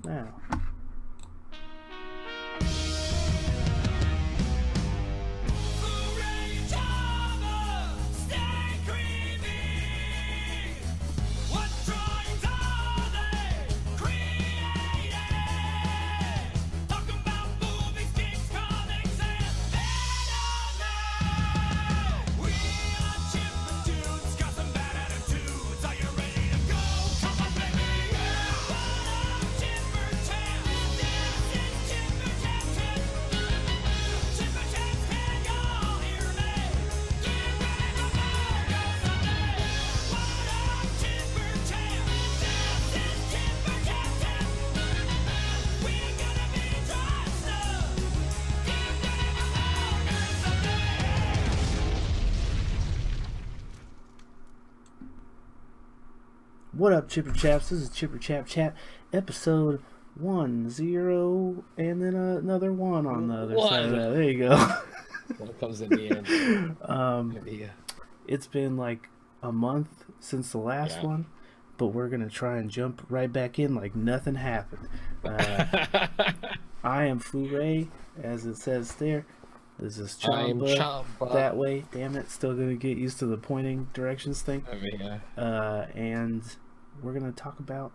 now. FooRay and Chamba, stay creepy. What drawings are they creating? Talking about movies, games, comics, and anime. We are Chip and Dudes, got some bad attitudes. Are you ready to go? Come on, baby. What up, Chipper Chap? This is Chipper Chap Chip. Chipper Chaps, can y'all hear me? Get ready for murder someday. What up, Chipper Chap? This is Chipper Chap Chip. We're gonna be dry stuff. Get ready for murder someday. What up, Chipper Chaps? This is Chipper Chap Chat, episode 10, and then another 1 on the other side of that. There you go. When it comes in the end. Yeah. It's been like a month since the last Yeah. one, but we're going to try and jump right back in like nothing happened. I am FooRay, as it says there. This is I am Chamba. Chamba. That way. Damn it, still going to get used to the pointing directions thing. Over here. And we're going to talk about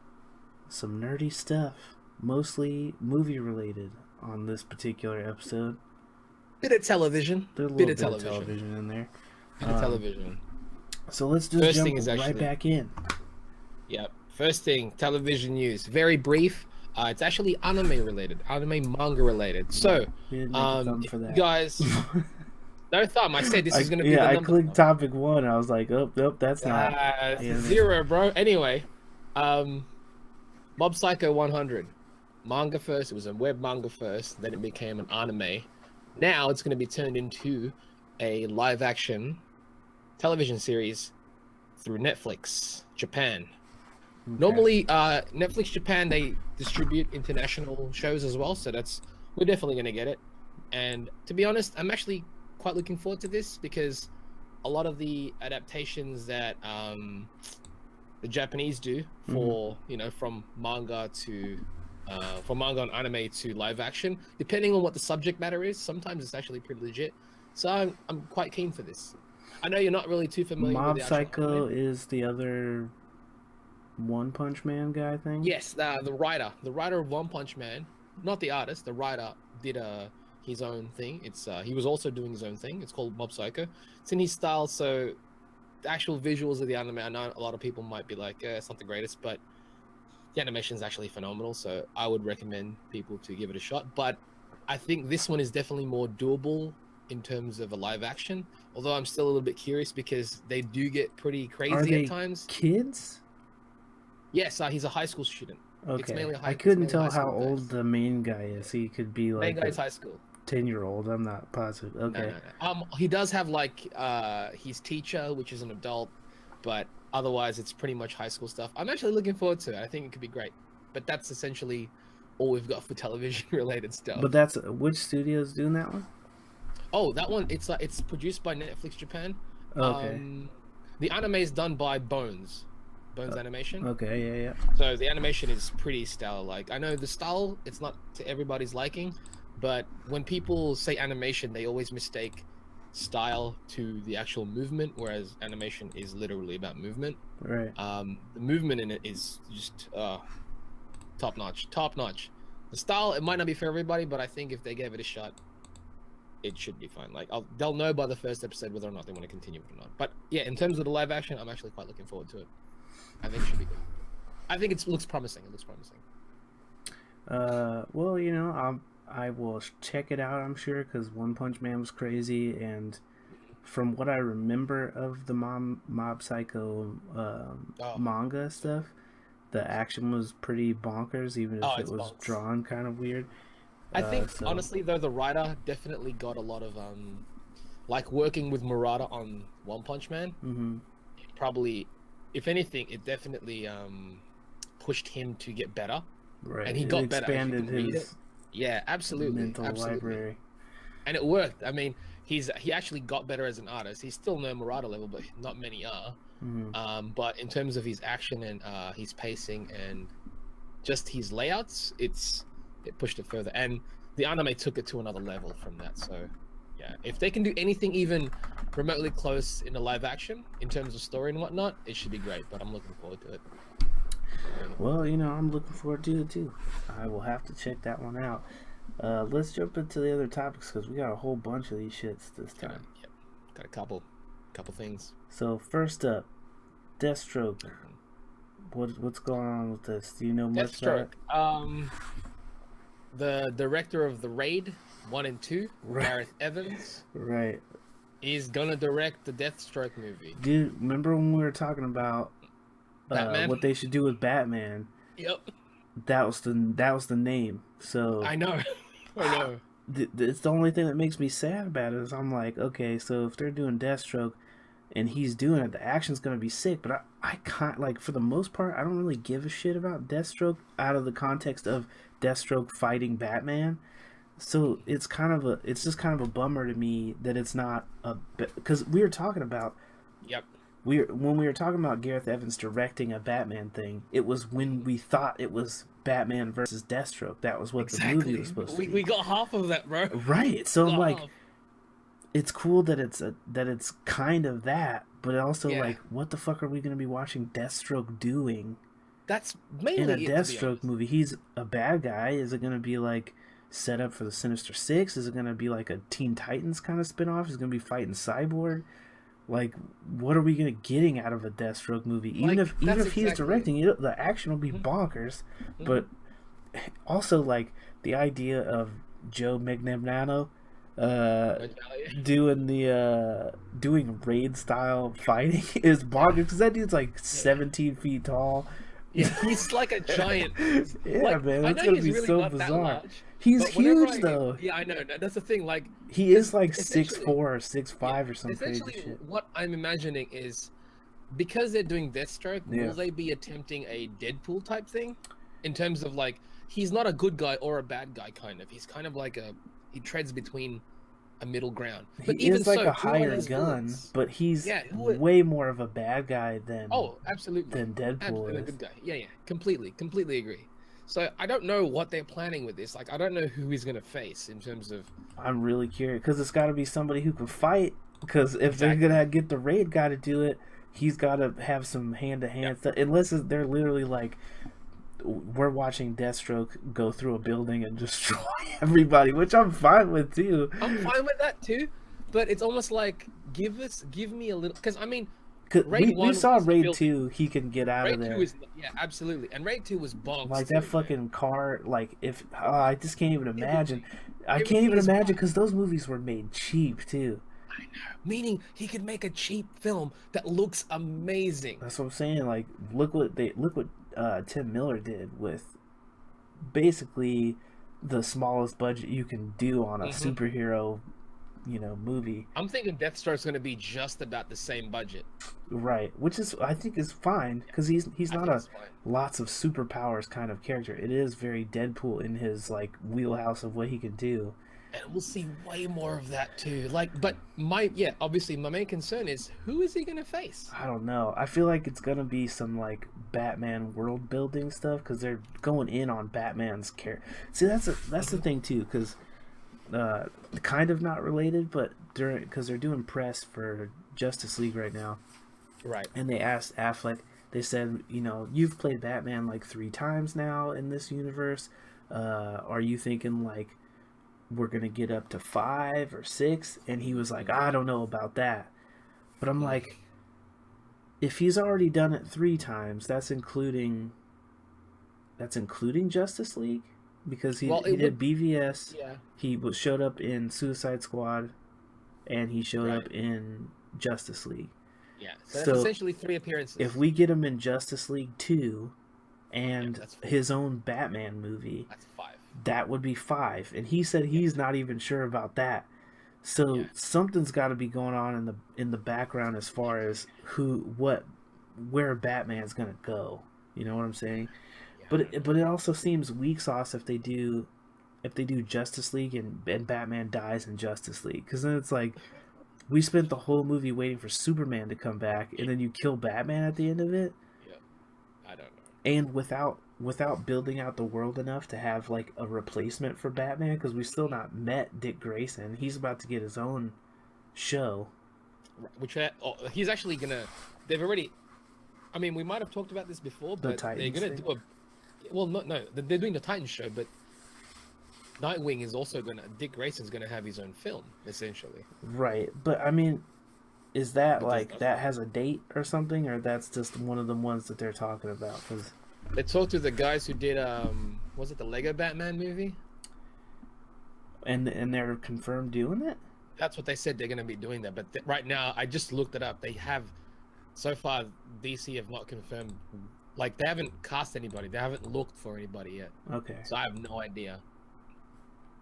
some nerdy stuff, mostly movie related on this particular episode. Bit of television. There's a Bit little of bit of television in there. Bit of television. So let's just First jump thing is right actually- back in. Yep. First thing, television news. Very brief. It's actually anime related, anime manga related. So, We didn't make a thumb if for that. you guys, no thumb. I said this is going to be the I number. clicked topic 1. I was like, oh, nope, that's not. Yeah, 0, bro. Anyway, Mob Psycho 100. Manga first. It was a web manga first. Then it became an anime. Now it's going to be turned into a live action television series through Netflix Japan. Okay. Normally, Netflix Japan, they distribute international shows as well, so we're definitely going to get it. And to be honest, I'm actually quite looking forward to this because a lot of the adaptations that the Japanese do for from manga and anime to live action, depending on what the subject matter is, sometimes it's actually pretty legit. So I'm quite keen for this. I know you're not really too familiar Mob with the actual Psycho anime. is the other One Punch Man guy thing? Yes, the writer of One Punch Man, not the artist, the writer did his own thing. He was also doing his own thing. It's called Mob Psycho. It's in his style, so the actual visuals of the anime, I know a lot of people might be like, it's not the greatest, but the animation is actually phenomenal, so I would recommend people to give it a shot. But I think this one is definitely more doable in terms of a live action, although I'm still a little bit curious because they do get pretty Are crazy they at times. kids? Yes, he's a high school student. Okay. mainly I it's couldn't mainly tell high how school old based. the main guy is. He could be Main like guy's a high school. 10-year-old. I'm not positive. Okay. No. He does have like his teacher, which is an adult, but otherwise it's pretty much high school stuff. I'm actually looking forward to it. I think it could be great. But that's essentially all we've got for television related stuff. But that's which studio's doing that one? Oh, that one it's produced by Netflix Japan. Okay. The anime is done by Bones Animation. Okay, yeah. So the animation is pretty stellar. Like, I know the style, it's not to everybody's liking, but when people say animation, they always mistake style to the actual movement, whereas animation is literally about movement. Right. The movement in it is just top notch. The style, it might not be for everybody, but I think if they gave it a shot, it should be fine. Like, they'll know by the first episode whether or not they want to continue it or not. But yeah, in terms of the live action, I'm actually quite looking forward to it. I think it should be good. I think it looks promising. Well, I will check it out, I'm sure, because One Punch Man was crazy, and from what I remember of the Mob Psycho manga stuff, the action was pretty bonkers, even if it was drawn kind of weird. I think, honestly, though, the writer definitely got a lot of, like, working with Murata on One Punch Man. Mm-hmm. Probably, if anything, it definitely pushed him to get better. Right. And he got better. Expanded his Yeah, absolutely. mental library. And it worked. I mean, he actually got better as an artist. He's still no Murata level, but not many are. Mm-hmm. But in terms of his action and his pacing and just his layouts, it pushed it further, and the anime took it to another level from that. So yeah, if they can do anything even remotely close in the live action in terms of story and whatnot, it should be great. But I'm looking forward to it. Well, I'm looking forward to it too. I will have to check that one out. Let's jump into the other topics because we got a whole bunch of these shits this time. Yep. Got a couple things. So first up, Deathstroke. What's going on with this? Do you know much about it? The director of The Raid 1 and 2, Right. Gareth Evans, Right. is gonna direct the Deathstroke movie. Dude, remember when we were talking about Batman? what they should do with Batman? Yep. That was the name. So I know. I know. It's the only thing that makes me sad about it is I'm like, okay, so if they're doing Deathstroke and he's doing it, the action's gonna be sick. But I can't, like, for the most part, I don't really give a shit about Deathstroke out of the context of Deathstroke fighting Batman. So it's just kind of a bummer to me that it's not because we were talking about. Yep. When we were talking about Gareth Evans directing a Batman thing, it was when we thought it was Batman versus Deathstroke. That was what the movie was supposed to be. We got half of that, bro. Right. So I'm like, half. it's cool that it's kind of that, but also Yeah. like, what the fuck are we going to be watching Deathstroke doing That's mainly in a it, to be Deathstroke honest. movie? He's a bad guy. Is it going to be like set up for the Sinister Six? Is it going to be like a Teen Titans kind of spinoff? Is it going to be fighting Cyborg? Like, what are we going to getting out of a Deathstroke movie? Even if he's directing it, the action will be bonkers. But also, like, the idea of Joe Magnanimo doing raid style fighting is bonkers because that dude's like 17 feet tall. Yeah, he's like a giant. Yeah, like, man, I that's know gonna he's be really so not that bizarre. large, He's but whenever huge though. Yeah, I know. That's the thing. Like, He is like essentially- 6'4" or 6'5" or some crazy essentially, shit. what I'm imagining is because they're doing Deathstroke, Yeah. will they be attempting a Deadpool type thing? In terms of like, he's not a good guy or a bad guy, kind of. He's kind of like he treads between a middle ground. But He even is like so, a who are higher his gun, villains? but he's Yeah, way more of a bad guy than Oh, absolutely. than Deadpool Absolutely a is. good guy. Yeah, completely agree. So I don't know what they're planning with this. Like, I don't know who he's gonna face in terms of. I'm really curious because it's got to be somebody who can fight. Because if they're gonna get the raid guy to do it, he's got to have some hand-to-hand stuff. Unless they're literally like, we're watching Deathstroke go through a building and destroy everybody, which I'm fine with too. I'm fine with that too, but it's almost like give me a little. Because I mean, Cause Raid we 1 saw was Raid built- 2, he can get out Raid of there. 2 is absolutely, and Raid 2 was bonkers. Like too, that man. fucking car, like if I just can't even imagine. I it can't even was imagine fun. because those movies were made cheap too. I know. Meaning he could make a cheap film that looks amazing. That's what I'm saying. Like look what Tim Miller did with basically the smallest budget you can do on a superhero, movie. I'm thinking Deathstroke's going to be just about the same budget. Right, which is I think is fine because he's I not think a it's fine. lots of superpowers kind of character. It is very Deadpool in his like wheelhouse of what he can do. And we'll see way more of that too. Like, but obviously my main concern is who is he going to face? I don't know. I feel like it's gonna be some like Batman world building stuff because they're going in on Batman's character. See, that's the thing too, because kind of not related, but because they're doing press for Justice League right now, Right. and they asked Affleck. They said, you've played Batman like 3 times now in this universe. Are you thinking like we're gonna get up to 5 or 6? And he was like, I don't know about that. But I'm like, if he's already done it 3 times, that's including Justice League, because he did BVS. Yeah. He showed up in Suicide Squad, and he showed Right. up in Justice League. Yeah. So, So, that's essentially 3 appearances. If we get him in Justice League 2 and that's 4. his own Batman movie, That's 5. that would be 5. And he said he's not even sure about that. So Yeah. something's got to be going on in the background as far as where Batman's gonna go. You know what I'm saying? Yeah. But it also seems weak sauce if they do Justice League and Batman dies in Justice League, because then it's like we spent the whole movie waiting for Superman to come back, and then you kill Batman at the end of it, Yeah. I don't know. and without without building out the world enough to have like a replacement for Batman, because we still not met Dick Grayson. He's about to get his own show. Which he's actually gonna. They've already. I mean, we might have talked about this before, but they're gonna do a. Well, no, they're doing the Titans show, but Nightwing is also gonna. Dick Grayson's gonna have his own film, essentially. Right, but I mean, is that like that has a date or something, or that's just one of the ones that they're talking about? Because they talked to the guys who did was it the Lego Batman movie? And they're confirmed doing it. That's what they said they're gonna be doing that, but right now I just looked it up. They have so far DC have not confirmed. Like they haven't cast anybody. They haven't looked for anybody yet. Okay. So I have no idea.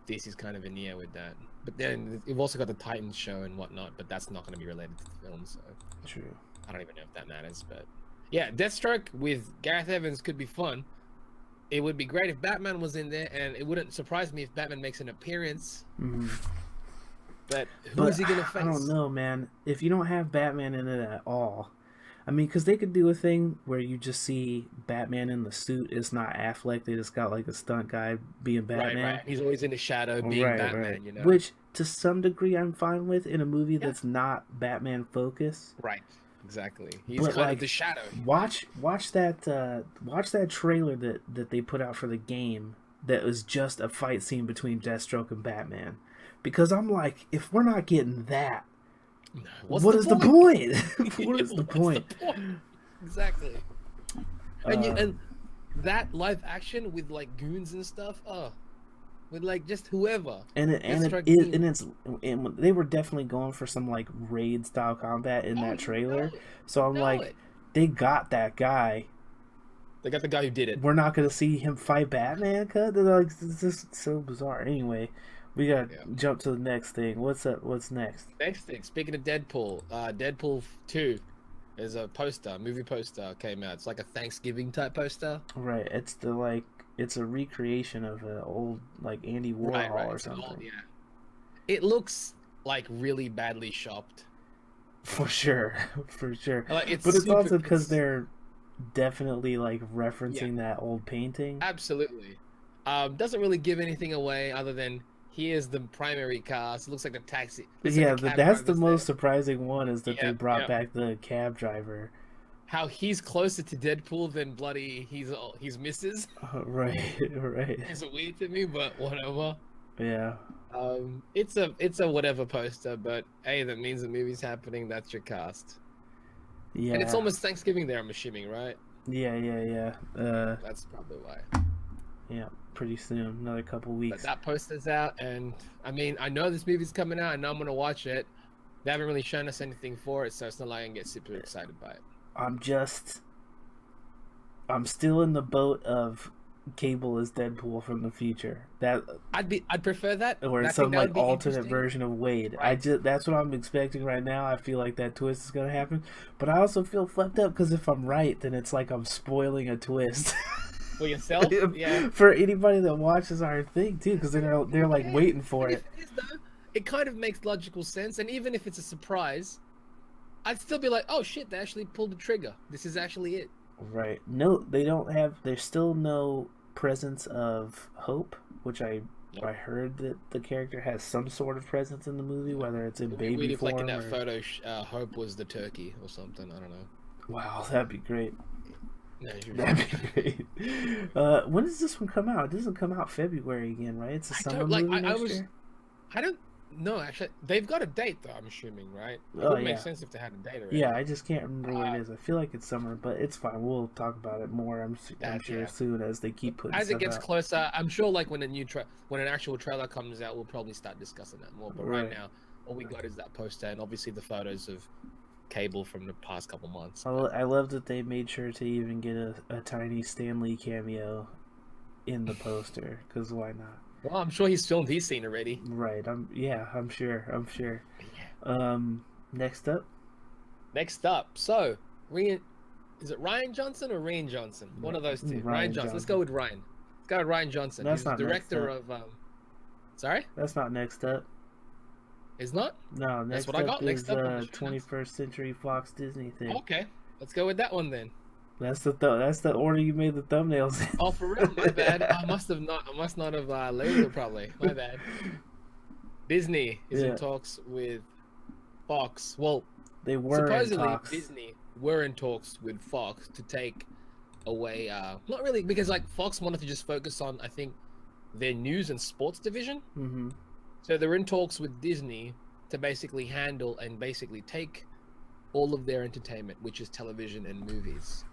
DC's kind of in the air with that. But then you've also got the Titans show and whatnot, but that's not going to be related to the film, so... True. I don't even know if that matters, but... Yeah, Deathstroke with Gareth Evans could be fun. It would be great if Batman was in there, and it wouldn't surprise me if Batman makes an appearance. Mm-hmm. But who is he going to face? I don't know, man. If you don't have Batman in it at all... I mean, because they could do a thing where you just see Batman in the suit. It's not Affleck. They just got like a stunt guy being Batman. Right. He's always in the shadow being Batman, you know? Which, to some degree, I'm fine with in a movie that's not Batman focused. Right. Exactly. He's kind of the shadow. Watch that trailer that they put out for the game that was just a fight scene between Deathstroke and Batman. Because I'm like, if we're not getting that, what is the point? What is the point? Exactly. And that live action with like goons and stuff, with like just whoever. And they were definitely going for some like raid style combat in that trailer. So I'm like, they got that guy. They got the guy who did it. We're not gonna see him fight Batman, cuz they're like, this is so bizarre. Anyway. We gotta jump to the next thing. What's next? Next thing. Speaking of Deadpool, Deadpool 2 is a movie poster came out. It's like a Thanksgiving type poster. Right. It's a recreation of an old like Andy Warhol or something. Old, yeah. It looks like really badly shopped. For sure. Like, but it's also because they're definitely like referencing that old painting. Absolutely. Doesn't really give anything away other than here's the primary cast. It looks like the taxi. Yeah, that's the most surprising one is that they brought back the cab driver. How he's closer to Deadpool than bloody he's Mrs. Right. It's weird to me, but whatever. Yeah. It's a whatever poster, but hey, that means the movie's happening. That's your cast. Yeah. And it's almost Thanksgiving there, I'm assuming, right? Yeah. That's probably why. Yeah, pretty soon, another couple weeks. But that poster's out, and I mean, I know this movie's coming out. I know I'm gonna watch it. They haven't really shown us anything for it, so it's not like I can get super excited by it. I'm still in the boat of Cable as Deadpool from the future. I'd prefer that. Or some like alternate version of Wade. Right. That's what I'm expecting right now. I feel like that twist is gonna happen, but I also feel fucked up because if I'm right, then it's like I'm spoiling a twist. For yourself, yeah. For anybody that watches our thing too, because they're like waiting for it. It kind of makes logical sense, and even if it's a surprise, I'd still be like, "Oh shit, they actually pulled the trigger. This is actually it." Right. No, they don't have. There's still no presence of Hope, which I heard that the character has some sort of presence in the movie, whether it's in baby form. Like in that photo, Hope was the turkey or something. I don't know. Wow, that'd be great. No, that'd be great. When does this one come out? It doesn't come out February again, right? It's a summer movie next year. I don't know. Actually, they've got a date though. I'm assuming, right? It would make sense if they had a date already. Yeah, I just can't remember what it is. I feel like it's summer, but it's fine. We'll talk about it more. I'm sure soon as they keep putting. As it gets closer, I'm sure. Like when when an actual trailer comes out, we'll probably start discussing that more. But right now, all we got is that poster and obviously the photos of Cable from the past couple months. I love that they made sure to even get a tiny Stan Lee cameo in the poster, because why not? Well, I'm sure he's filmed his scene already. Right. I'm sure. Next up. So, is it Rian Johnson or Rian Johnson? One of those two. Rian Johnson. Let's go with Ryan. Let's go with Rian Johnson. That's He's not the director of. Sorry. That's not next up. It's not? No, that's what I got. Next up is 21st Century Fox Disney thing. Okay, let's go with that one then. That's the order you made the thumbnails in. Oh, for real? My bad. I must not have labeled it properly. My bad. Disney is Yeah. in talks with Fox. Well, They were in supposedly talks. Disney were in talks with Fox to take away. Not really, because like Fox wanted to just focus on, I think, their news and sports division. Mm-hmm. So they're in talks with Disney to basically handle and basically take all of their entertainment, which is television and movies,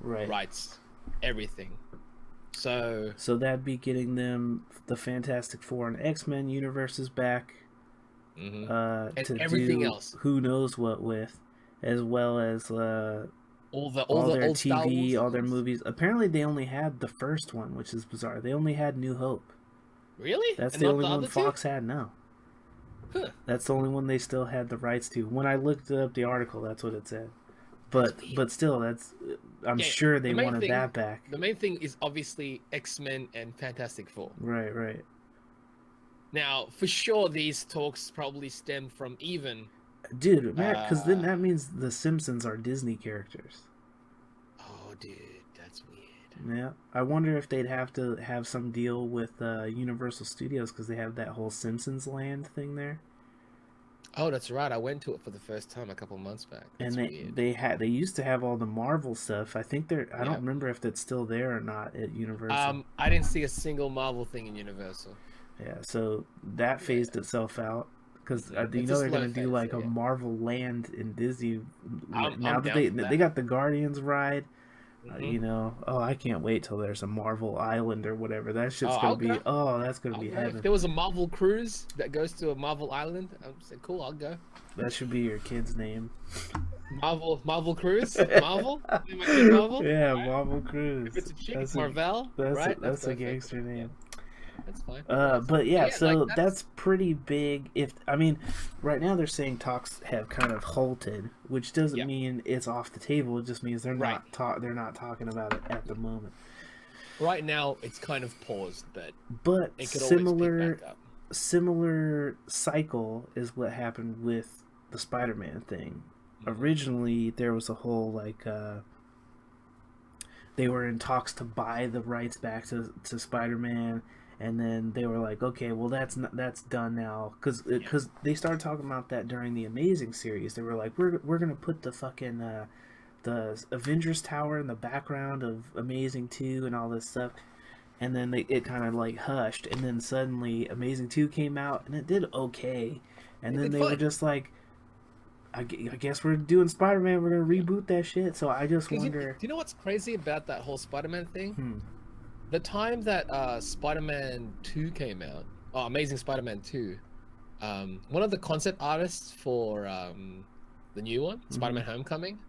Right. rights, everything. So that'd be getting them the Fantastic Four and X-Men universes back. mhm. And To everything do else. who knows what with, as well as all the their old Star TV, Wars all their ones. movies. Apparently, they only had the first one, which is bizarre. They only had New Hope. Really? That's And the not only one other two? Fox had now. Huh. That's the only one they still had the rights to. When I looked up the article, that's what it said. But still, that's I'm Yeah, sure they the main wanted thing- that back. The main thing is obviously X-Men and Fantastic Four. Right. Now, for sure, these talks probably stem from even. Dude, because then that means the Simpsons are Disney characters. Oh, dude, that's weird. Yeah, I wonder if they'd have to have some deal with Universal Studios because they have that whole Simpsons Land thing there, Oh, that's right. I went to it for the first time a couple months back. That's and weird. they used to have all the Marvel stuff. I think I Yeah. don't remember if that's still there or not at Universal. I didn't see a single Marvel thing in Universal. Yeah, so that phased itself out because It's you a know they're slow gonna do phase, like a yeah. Marvel Land in Disney I'm now that down they for that. they got the Guardians ride. Mhm. You know, I can't wait till there's a Marvel Island or whatever. That shit's Oh, gonna I'll be. go. Oh, that's gonna I'll be go. heaven. If there was a Marvel cruise that goes to a Marvel island, I'm saying, cool, I'll go. That should be your kid's name. Marvel cruise? Marvel? Name my kid Marvel? Yeah, Alright. Marvel Cruise. If it's a chick, it's a- Marvel, That's right? that's a perfect. gangster name. That's fine. But yeah, so like, that's pretty big. Right now they're saying talks have kind of halted, which doesn't Yeah. mean it's off the table. It just means they're Right. they're not talking about it at the moment. right now it's kind of paused, but But it could always similar pick back up. similar cycle is what happened with the Spider-Man thing. Originally, there was a whole they were in talks to buy the rights back to Spider-Man, and then they were like, okay, well that's done now because they started talking about that during the Amazing series. They were like, we're gonna put the fucking the Avengers Tower in the background of Amazing 2 and all this stuff. And then it kind of like hushed, and then suddenly Amazing 2 came out, and it did okay. And It then did they were fine. just like, I guess we're doing Spider-Man, we're going to reboot that shit. So I just 'Cause wonder. do you know what's crazy about that whole Spider-Man thing? Hmm. The time that Spider-Man 2 came out, Amazing Spider-Man 2, one of the concept artists for the new one, Mm-hmm. Spider-Man Homecoming,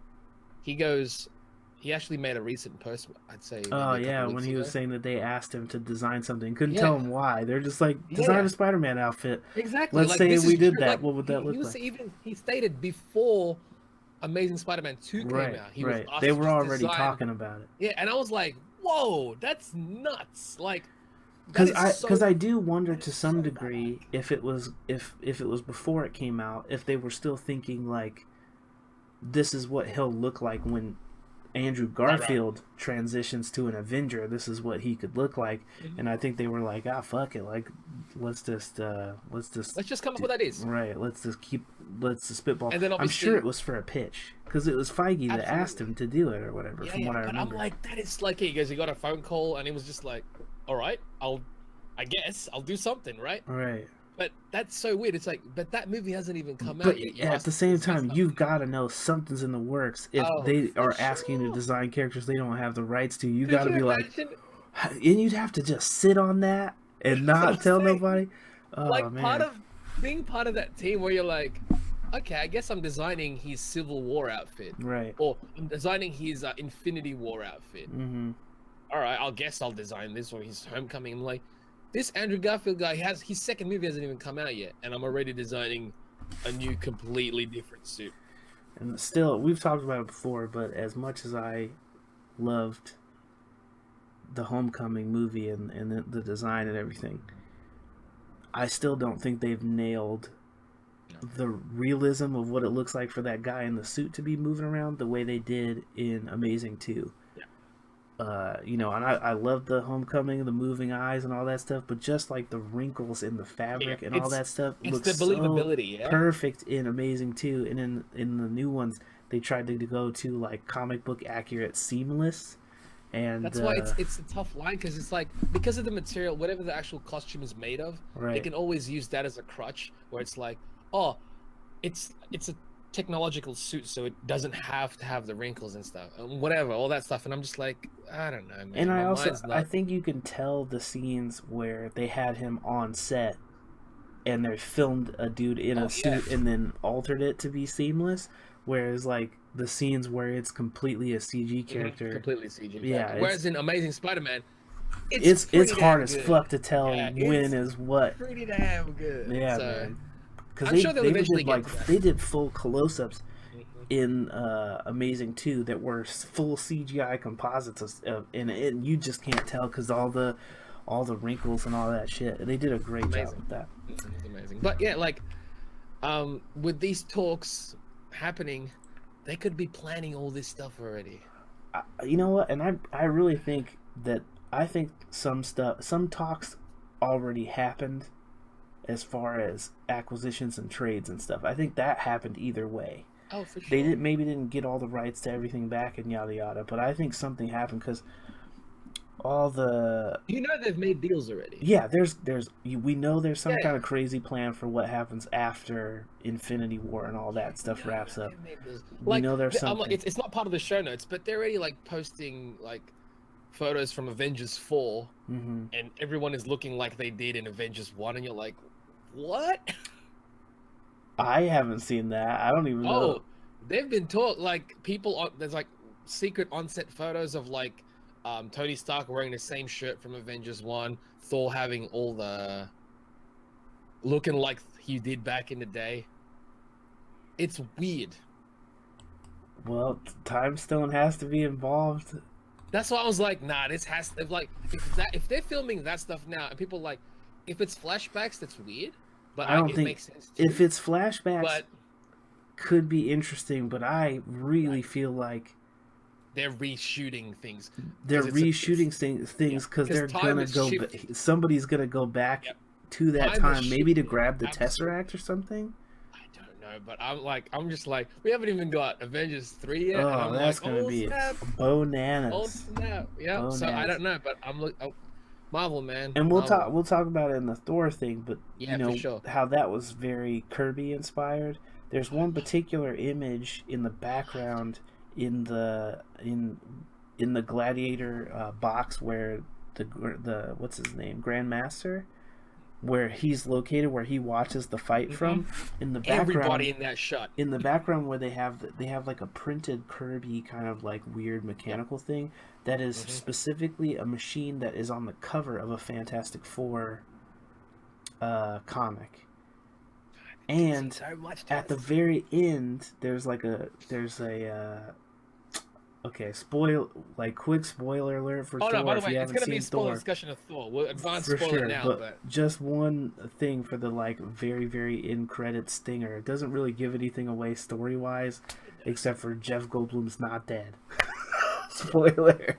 he actually made a recent post, I'd say. maybe a Oh, couple yeah, when weeks he was ago. saying that they asked him to design something. Couldn't Yeah. tell him why. They're just like, design Yeah. a Spider-Man outfit. Exactly. Let's like, say this we is did true. that. Like, What would that he look was like? he stated before Amazing Spider-Man 2 came Right, out. He was right. asked They to were just already design- talking about it. Yeah, and I was like, whoa, that's nuts. Like, Because I do wonder to some degree if it was before it came out, if they were still thinking like, this is what he'll look like when Andrew Garfield transitions to an Avenger. This is what he could look like, and I think they were like, fuck it, like let's just let's just come up with ideas. right, let's just spitball. And then I'm obviously- sure it was for a pitch because it was Feige that asked Absolutely. him to do it or whatever. Yeah, from what I but remember, I'm like, that is like, he got a phone call and he was just like, all right, I guess I'll do something, right? right. But that's so weird. It's like, but that movie hasn't even come But out yet. You at asked the us to same design time, something. you've got to know something's in the works. If Oh, they for are asking you sure. to design characters they don't have the rights to, you Could got to you be like, imagine? and you'd have to just sit on that and That's what not I'm tell saying. nobody. Oh Like, man, being part of that team where you're like, okay, I guess I'm designing his Civil War outfit. right? Or I'm designing his Infinity War outfit. Mm-hmm. All right, I'll design this or his Homecoming. I'm like, this Andrew Garfield guy his second movie hasn't even come out yet, and I'm already designing a new, completely different suit. And still, we've talked about it before, but as much as I loved the Homecoming movie and the design and everything, I still don't think they've nailed the realism of what it looks like for that guy in the suit to be moving around the way they did in Amazing 2. you know, and I love the Homecoming, the moving eyes, and all that stuff. But just like the wrinkles in the fabric and all that stuff it's looks the believability, so yeah? perfect and amazing too. And in the new ones, they tried to go to like comic book accurate, seamless, and That's why it's a tough line, because it's like, because of the material, whatever the actual costume is made of, they right. can always use that as a crutch, where it's like, oh, it's a technological suit, so it doesn't have to have the wrinkles and stuff, and whatever, all that stuff. And I'm just like, I don't know, man. And My I also mind's I not. think you can tell the scenes where they had him on set and they filmed a dude in a Oh yeah, suit and then altered it to be seamless. Whereas like the scenes where it's completely a CG character, completely CG. yeah, Exactly. Whereas in Amazing Spider-Man, it's pretty hard damn as good. fuck to tell Yeah, when it's is what. pretty damn good. Yeah, So man. Because I'm sure they'll eventually did get like to that. they did full close-ups Mhm. in Amazing 2 that were full CGI composites and you just can't tell because all the wrinkles and all that shit. They did a great job Amazing. with that. It's amazing. But yeah, like, with these talks happening, they could be planning all this stuff already. You know what? And I really think that some talks already happened as far as acquisitions and trades and stuff. I think that happened either way. Oh, for sure. They didn't get all the rights to everything back and yada yada, but I think something happened because all the You know they've made deals already. yeah, we know there's some Yeah. kind of crazy plan for what happens after Infinity War and all that stuff wraps up. They've made deals. We know there's I'm like, something. it's not part of the show notes, but they're already like posting like photos from Avengers 4, Hmm. and everyone is looking like they did in Avengers 1, and you're like, what? I haven't seen that. I don't even know. Oh, they've been taught, like, there's like secret onset photos of like Tony Stark wearing the same shirt from Avengers 1, Thor having all the looking like he did back in the day. It's weird. Well, Time Stone has to be involved. That's why I was like, nah, this has to, like, if they're filming that stuff now and people like, if it's flashbacks, that's weird. But I don't it think makes sense if too. it's flashbacks, But could be interesting. But I really feel like they're reshooting things. they're 'Cause reshooting things because 'Cause they're time gonna is go. shifting. Somebody's gonna go back Yep. to that Time is time, maybe to shifting. grab the Absolutely. Tesseract or something. I don't know, but I'm just like, we haven't even got Avengers 3 yet, and Oh, I'm that's like, gonna oh be snap, oh bananas. snap, yeah. So I Bananas. don't know, but Marvel, man. And we'll Marvel. talk. We'll talk about it in the Thor thing, but Yeah, you know for sure. how that was very Kirby inspired. There's one particular image in the background in the Gladiator box where the what's his name, Grandmaster, where he's located, where he watches the fight from. In the background, Everybody in that shot. in the background where they have like a printed Kirby kind of like weird mechanical thing that is specifically a machine that is on the cover of a Fantastic Four comic. And So much at the Tess. very end, there's a okay, quick spoiler alert for Oh Thor no, by the if way, you it's haven't gonna be seen a spoiler Thor. discussion of Thor. We'll advance For spoiler sure, now, but but just one thing for the like very very in credit stinger. It doesn't really give anything away story wise, except for Jeff Goldblum's not dead. Spoiler.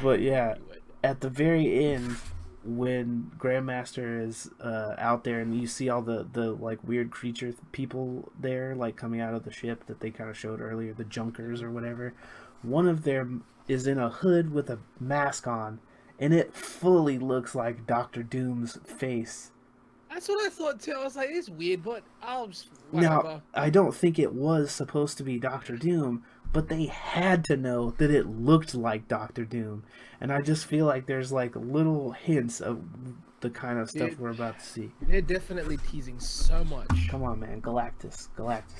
But yeah, at the very end, when Grandmaster is out there and you see all the like weird creature people there like coming out of the ship that they kind of showed earlier, the Junkers or whatever, one of them is in a hood with a mask on, and it fully looks like Doctor Doom's face. that's what I thought too. I was like, it's weird, but I'll just Now, whatever. I don't think it was supposed to be Doctor Doom, but they had to know that it looked like Doctor Doom. And I just feel like there's like little hints of the kind of stuff Dude. we're about to see. They're definitely teasing so much. Come on, man. Galactus.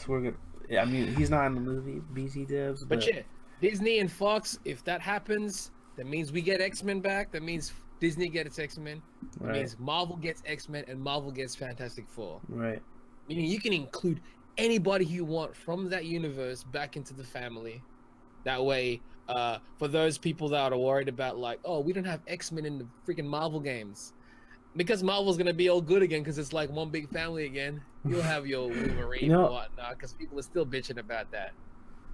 We're good. I mean, he's not in the movie, BZ Devs, But yeah, Disney and Fox, if that happens, that means we get X-Men back. That means Disney gets X-Men. That Right. means Marvel gets X-Men and Marvel gets Fantastic Four. Right. Meaning you can include anybody you want from that universe back into the family. That way, for those people that are worried about like, oh, we don't have X-Men in the freaking Marvel games, because Marvel's gonna be all good again because it's like one big family again. You'll have your Wolverine You know- and whatnot because people are still bitching about that.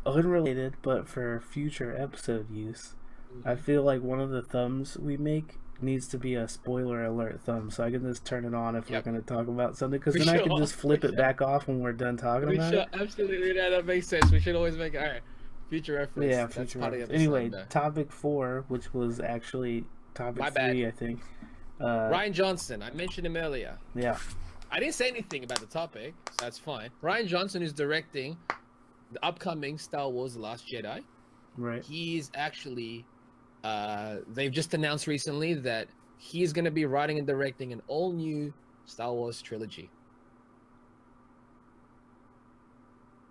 unrelated, but for future episode use, I feel like one of the thumbs we make needs to be a spoiler alert thumb, so I can just turn it on if we're going to talk about something, because then I can just flip it back off when we're done talking about it. Absolutely, that makes sense. We should always make it. All right, future reference. Yeah, That's future part reference. of the episode, Anyway, though. topic 4, which was actually topic My 3, bad. I think. Rian Johnson. I mentioned him earlier. Yeah. I didn't say anything about the topic, so that's fine. Rian Johnson is directing the upcoming Star Wars: The Last Jedi. Right. He's actually, they've just announced recently that he's going to be writing and directing an all-new Star Wars trilogy.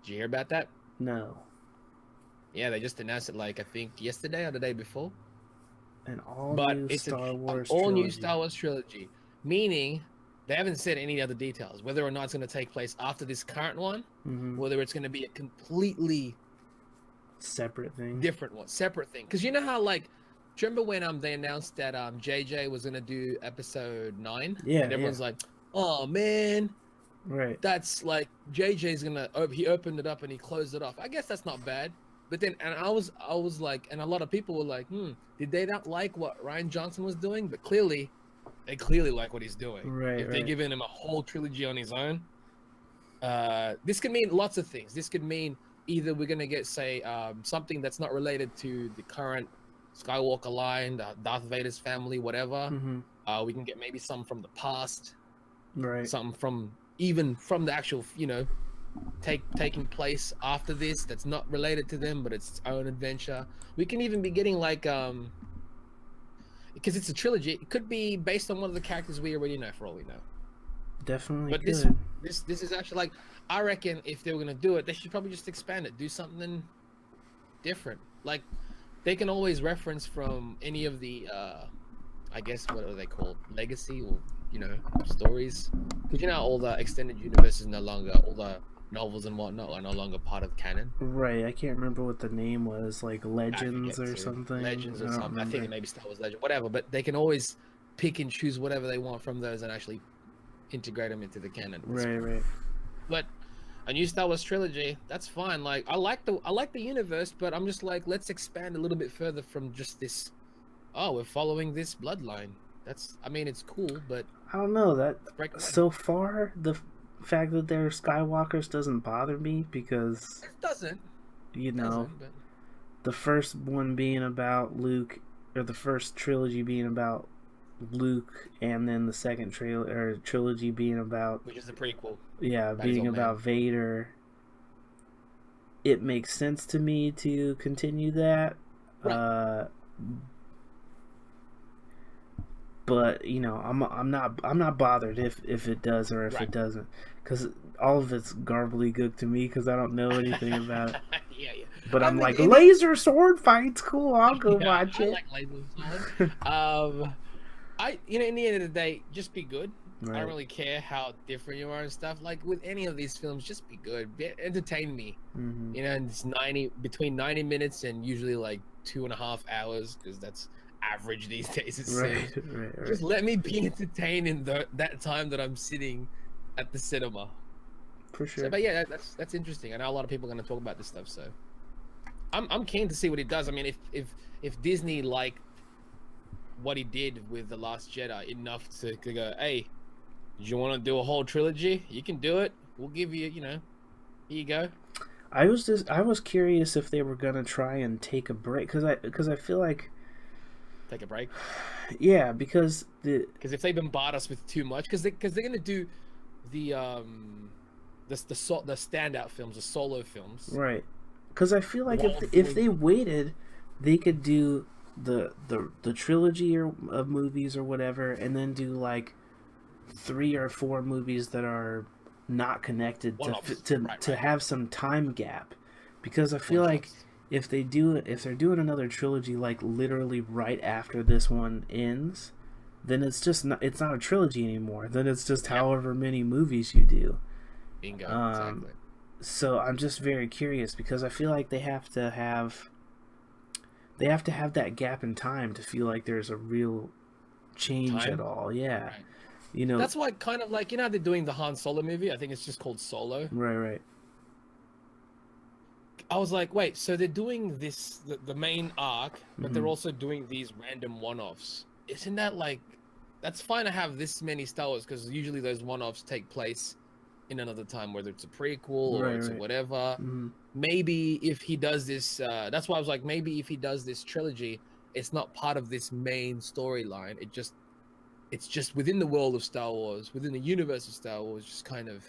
Did you hear about that? No. Yeah, they just announced it, like, I think yesterday or the day before. An all But new it's Star Wars all trilogy. new Star Wars trilogy, meaning they haven't said any other details, whether or not it's going to take place after this current one, whether it's going to be a completely separate thing. different one, separate thing. Because you know how, like, do you remember when they announced that JJ was going to do episode 9? Yeah, and everyone's like, oh man, Right. that's like JJ's gonna. He opened it up and he closed it off. I guess that's not bad. But then, and I was like, and a lot of people were like, did they not like what Rian Johnson was doing? But clearly, they clearly like what he's doing. Right. If they're giving him a whole trilogy on his own, this could mean lots of things. This could mean either we're gonna get, say, something that's not related to the current Skywalker line, Darth Vader's family, whatever. We can get maybe some from the past, Right. something from even from the actual, taking place after this that's not related to them, but it's its own adventure. We can even be getting like because it's a trilogy, it could be based on one of the characters we already know, for all we know. Definitely. But good. this is actually, like, I reckon if they were gonna do it, they should probably just expand it, do something different. Like, they can always reference from any of the I guess, what are they called, legacy or stories, because all the extended universe is no longer, all the novels and whatnot are no longer part of canon. Right. I can't remember what the name was, like Legends or something. Legends or I don't something. I think it remember. may be Star Wars Legend, whatever. But they can always pick and choose whatever they want from those and actually integrate them into the canon. Right. But a new Star Wars trilogy, that's fine. Like, I like the universe, but I'm just like, let's expand a little bit further from just this. Oh, we're following this bloodline. It's cool, but I don't know that. break away. So far, the fact that they're Skywalkers doesn't bother me, because It doesn't. But the first one being about Luke, or the first trilogy being about Luke, and then the second trilogy being about, which is the prequel. being old about Vader. It makes sense to me to continue that. Right. But I'm not bothered if it does or if it doesn't, because all of it's gobbledygook to me, because I don't know anything about it. Yeah. But I'm like, laser sword fights, cool. I'll go watch I it. like laser sword. In the end of the day, just be good. Right. I don't really care how different you are and stuff. Like with any of these films, just be good. Entertain me. Mhm. And it's between 90 minutes and usually like 2.5 hours, because that's average these days. It Right. seems. Right. Just let me be entertained in that time that I'm sitting at the cinema. For sure. So, but yeah, that's interesting. I know a lot of people are going to talk about this stuff, so I'm keen to see what he does. I mean, if Disney liked what he did with The Last Jedi enough to go, hey, do you want to do a whole trilogy? You can do it. We'll give you, here you go. I was curious if they were gonna try and take a break, because I feel like, Take a break. yeah, because Because if they bombard us with too much, because they're gonna do the standout films, the solo films. right, because I feel like Wall if Fleet. they waited, they could do the trilogy of movies or whatever, and then do like 3 or 4 movies that are not connected One-offs. to Right. have some time gap, because I feel like One-shots. if they're doing another trilogy like literally right after this one ends, then it's not a trilogy anymore. Then it's just however many movies you do. Bingo. Um, Exactly. So I'm just very curious, because I feel like they have to have that gap in time to feel like there's a real change Time? at all. Yeah. Right. That's That's why, kind of like, how they're doing the Han Solo movie. I think it's just called Solo. right. I was like, wait, so they're doing this the main arc, but they're also doing these random one-offs. Isn't that like that's fine to have this many Star Wars because usually those one-offs take place in another time, whether it's a prequel or it's a whatever. Maybe if he does this, that's why I was like, maybe if he does this trilogy, it's not part of this main storyline. It's just within the world of Star Wars, within the universe of Star Wars, just kind of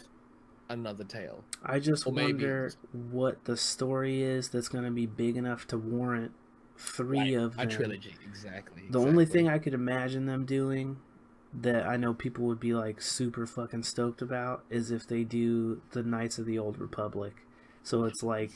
another tale. I just wonder what the story is that's going to be big enough to warrant three of them. A trilogy, exactly. The only thing I could imagine them doing that I know people would be like super fucking stoked about is if they do the Knights of the Old Republic. So it's like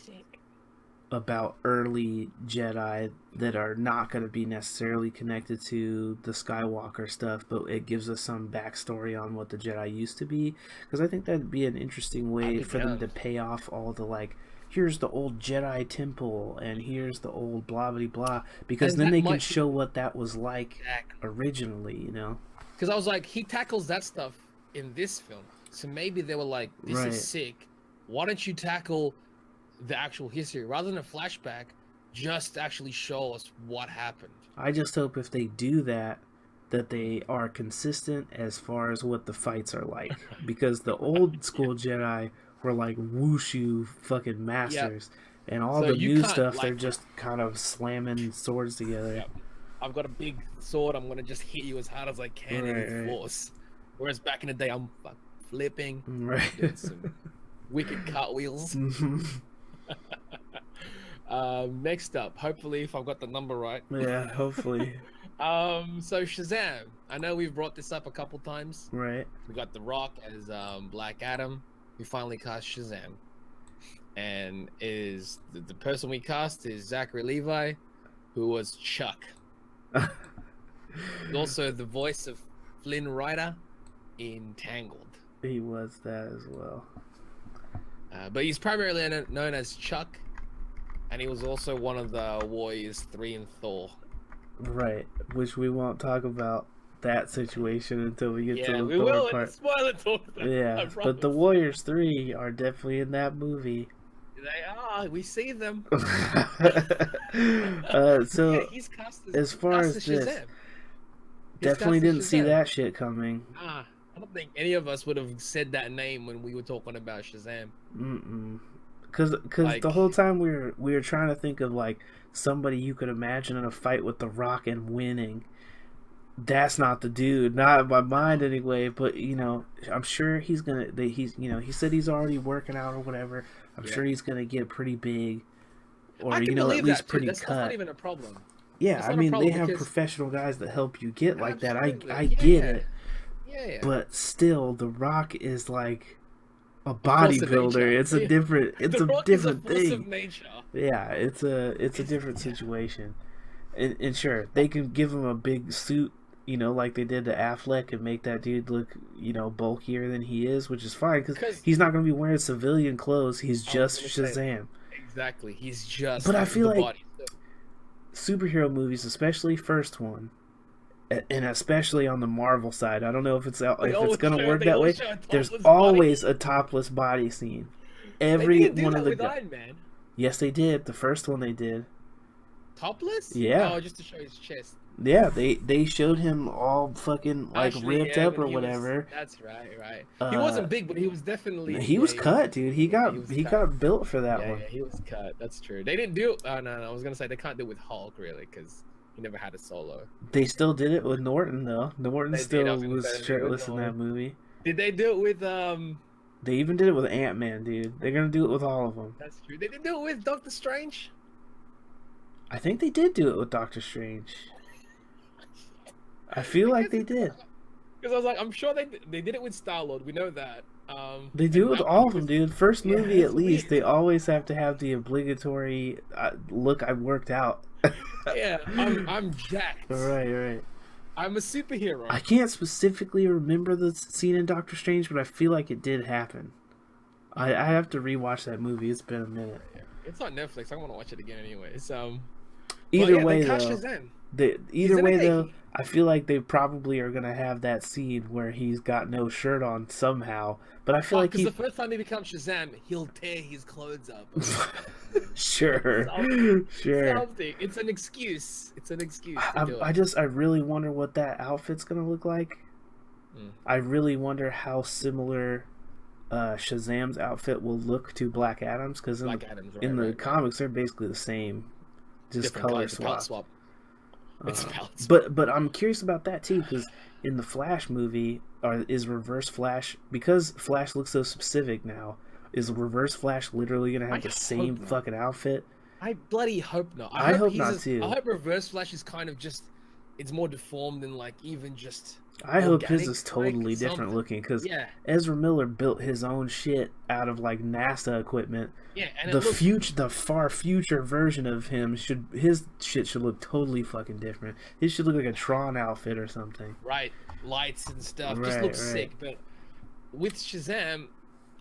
about early Jedi that are not going to be necessarily connected to the Skywalker stuff, but it gives us some backstory on what the Jedi used to be. Because I think that'd be an interesting way for them to pay off all the like, here's the old Jedi temple and here's the old blah blah blah. Because then they can show what that was like originally, you know. Because I was like, he tackles that stuff in this film, so maybe they were like, this is sick. Why don't you tackle the actual history rather than a flashback? Just actually show us what happened. I just hope if they do that they are consistent as far as what the fights are like, because the old school Jedi were like wushu fucking masters, and all the new stuff they're just kind of slamming swords together. I've got a big sword. I'm gonna just hit you as hard as I can in force. Whereas back in the day, I'm flipping, doing some wicked cartwheels. Next up, hopefully, if I've got the number right. Yeah, hopefully. So Shazam. I know we've brought this up a couple times. Right. We got The Rock as Black Adam. We finally cast Shazam, and is the person we cast is Zachary Levi, who was Chuck. Also the voice of Flynn Rider in Tangled. He was that as well. But he's primarily known as Chuck, and he was also one of the Warriors 3 in Thor. Right, which we won't talk about that situation until we get to the we Thor will part. Spoiler talk. Yeah, but the Warriors 3 are definitely in that movie. They are. We see them. So he's cast as far as this, definitely didn't see that shit coming. I don't think any of us would have said that name when we were talking about Shazam. Because like, the whole time we were trying to think of like somebody you could imagine in a fight with The Rock and winning. That's not the dude, not in my mind anyway. But you know, I'm sure he's gonna. He said he's already working out or whatever. I'm sure he's gonna get pretty big, or at least pretty cut. That's not even a problem. Yeah, I mean they have professional guys that help you get like that. I get it. Yeah. But still, The Rock is like a bodybuilder. It's a different. It's a different thing. Yeah, it's a different situation. And sure, they can give him a big suit, like they did to Affleck, and make that dude look, bulkier than he is, which is fine because he's not going to be wearing civilian clothes. He's just Shazam. Exactly, he's just. But I feel like superhero movies, especially first one, and especially on the Marvel side, I don't know if it's going to work that way. There's always a topless body scene. Every one of the Iron Man. Yes, they did. The first one they did. Topless? Yeah. Oh, just to show his chest. Yeah, they showed him all fucking ripped up or whatever. That's right. He wasn't big, but he was definitely. He was cut, dude. He got built for that one. Yeah, he was cut. That's true. They didn't do. Oh no, I was gonna say they can't do it with Hulk really because he never had a solo. They still did it with Norton though. Norton still was shirtless in that movie. Did they do it with They even did it with Ant-Man, dude. They're gonna do it with all of them. That's true. They didn't do it with Doctor Strange. I think they did do it with Doctor Strange. I feel like they did. Because I was like, I'm sure they did it with Star-Lord. We know that. They do it with all of them, dude. First movie, at least, they always have to have the obligatory look. I've worked out. Yeah, I'm jacked. Right. I'm a superhero. I can't specifically remember the scene in Doctor Strange, but I feel like it did happen. I have to rewatch that movie. It's been a minute. It's on Netflix. I want to watch it again anyways. Either yeah, way they cast though, Shazam. either way though, Zenigaki. I feel like they probably are gonna have that scene where he's got no shirt on somehow. But I feel Oh, like because he the first time he becomes Shazam, he'll tear his clothes up. sure, Something. sure. Something. It's an excuse. It's an excuse to do I it. just I really wonder what that outfit's gonna look like. Mm. I really wonder how similar Shazam's outfit will look to Black Adam's, because Black Adam's, right, in the right, right. comics they're basically the same, just Different color colors, palette swap. swap. It's a palette swap. But I'm curious about that too, because in the Flash movie, is Reverse Flash, because Flash looks so specific now? Is Reverse Flash literally gonna have I the hope same not. fucking outfit? I bloody hope not. I hope not he's too. I hope Reverse Flash is kind of just, it's more deformed than like even just. I hope his organic, is totally like, different something. looking, because Yeah, Ezra Miller built his own shit out of like NASA equipment. yeah, and The it looks the far future version of him his shit should look totally fucking different. His should look like a Tron outfit or something. right, lights and stuff. Just Right, looks right. sick. But with Shazam,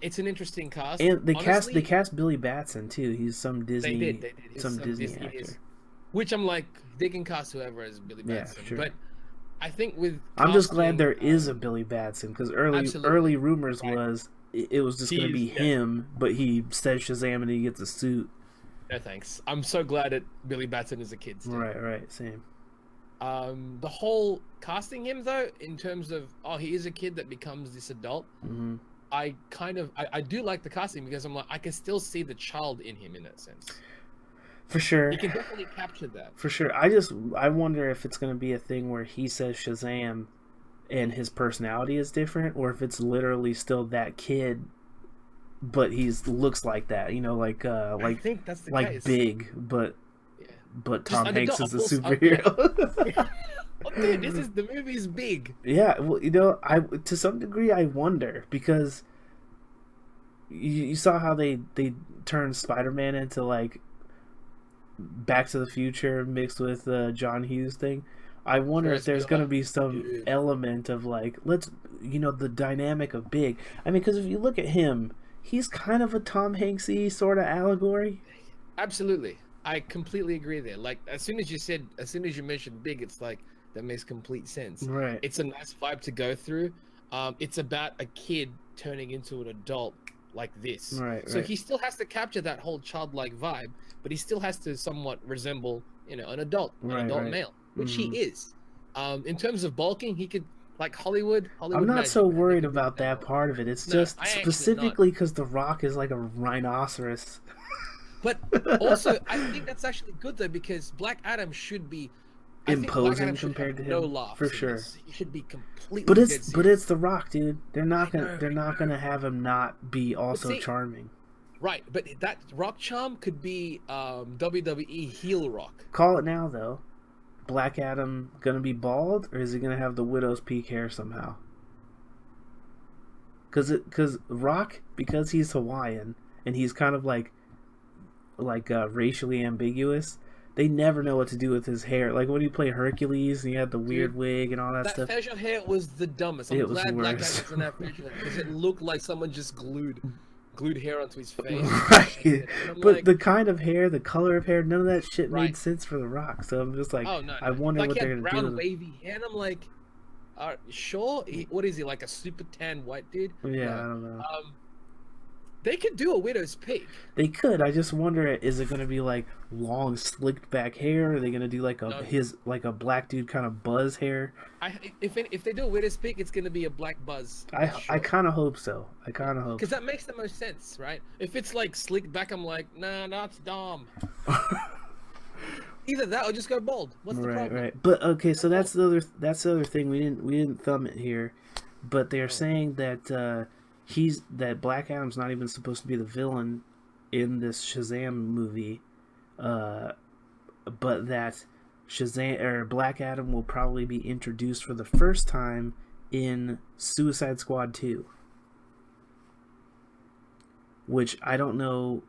it's an interesting cast. And they Honestly, cast Billy Batson too. He's some Disney They did. He's some Disney Disney actor. is. Which I'm like, they can cast whoever as Billy Yeah, Batson. sure. But I think with I'm just glad casting, there is a Billy Batson, because absolutely. early rumors Right. was it was just gonna be He's- yeah. him, but he says Shazam and he gets a suit. No thanks. I'm so glad that Billy Batson is a kid still. Right, same. The whole casting him though, in terms of he is a kid that becomes this adult. Hmm. I do like the casting because I'm like, I can still see the child in him in that sense. For sure. He can definitely capture that. For sure. I wonder if it's going to be a thing where he says Shazam and his personality is different, or if it's literally still that kid but looks like that, I think that's the like case. big, but Yeah. Tom an Hanks adult, is a of course, yeah. superhero. Oh, dude, the movie's big. Yeah, well, I to some degree I wonder, because you saw how they turned Spider-Man into like Back to the Future mixed with John Hughes thing. I wonder if there's going to be some Dude. element of like, the dynamic of big. I mean, because if you look at him, he's kind of a Tom Hanksy sort of allegory. Absolutely. I completely agree there. Like, as soon as you mentioned big, it's like, that makes complete sense. Right. It's a nice vibe to go through. It's about a kid turning into an adult like this. Right, So right. he still has to capture that whole childlike vibe, but he still has to somewhat resemble, an adult, Right, an adult right. male, which Mhm. he is. In terms of bulking, he could, like Hollywood I'm not magic, so man. They worried could do about that well. part of it. It's No, just I actually specifically because The Rock is like a rhinoceros. But also, I think that's actually good though, because Black Adam should be I think Black Imposing Adam should compared have to no him, laughs for in sure. this. He should be completely. But dead it's serious. The Rock, dude. They're not I know. gonna have him not be also see- charming. Right, but that Rock charm could be WWE heel Rock. Call it now though. Black Adam gonna be bald, or is he gonna have the widow's peak hair somehow? Because Rock, because he's Hawaiian and he's kind of like racially ambiguous. They never know what to do with his hair. Like when he played Hercules and he had the weird wig and all that That stuff. facial hair was the dumbest. I'm It was glad Black worse. Adam doesn't have facial hair because it looked like someone just glued hair onto his face. Right. And I'm But like, the kind of hair, the color of hair, none of that shit made Right. sense for The Rock. So I'm just like, oh no, I wonder like what he they're had gonna do. brown with him. wavy hair, and I'm like, sure. What is he, like a super tan white dude? Yeah, No. I don't know. They could do a widow's peak. They could. I just wonder, is it gonna be like long, slicked back hair? Are they gonna do like No. a black dude kind of buzz hair? If they do a widow's peak, it's gonna be a black buzz. I kind of hope so. I kind of hope. Because that makes the most sense, right? If it's like slicked back, I'm like, nah, that's dumb. Either that or just go bald. What's the problem? Right. But okay, so that's the other thing. We didn't thumb it here, but they're saying that that Black Adam's not even supposed to be the villain in this Shazam movie, but that Black Adam will probably be introduced for the first time in Suicide Squad 2. Which I don't know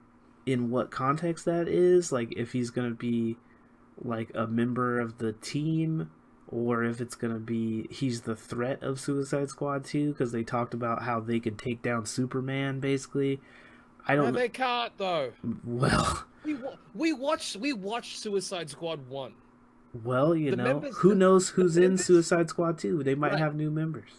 in what context that is, like if he's going to be like a member of the team, or if it's going to be he's the threat of Suicide Squad 2, because they talked about how they could take down Superman, basically. I No, don't know. they can't though. Well, We watched Suicide Squad 1. Well, The members- who knows who's in members- Suicide Squad 2? They might Right. have new members.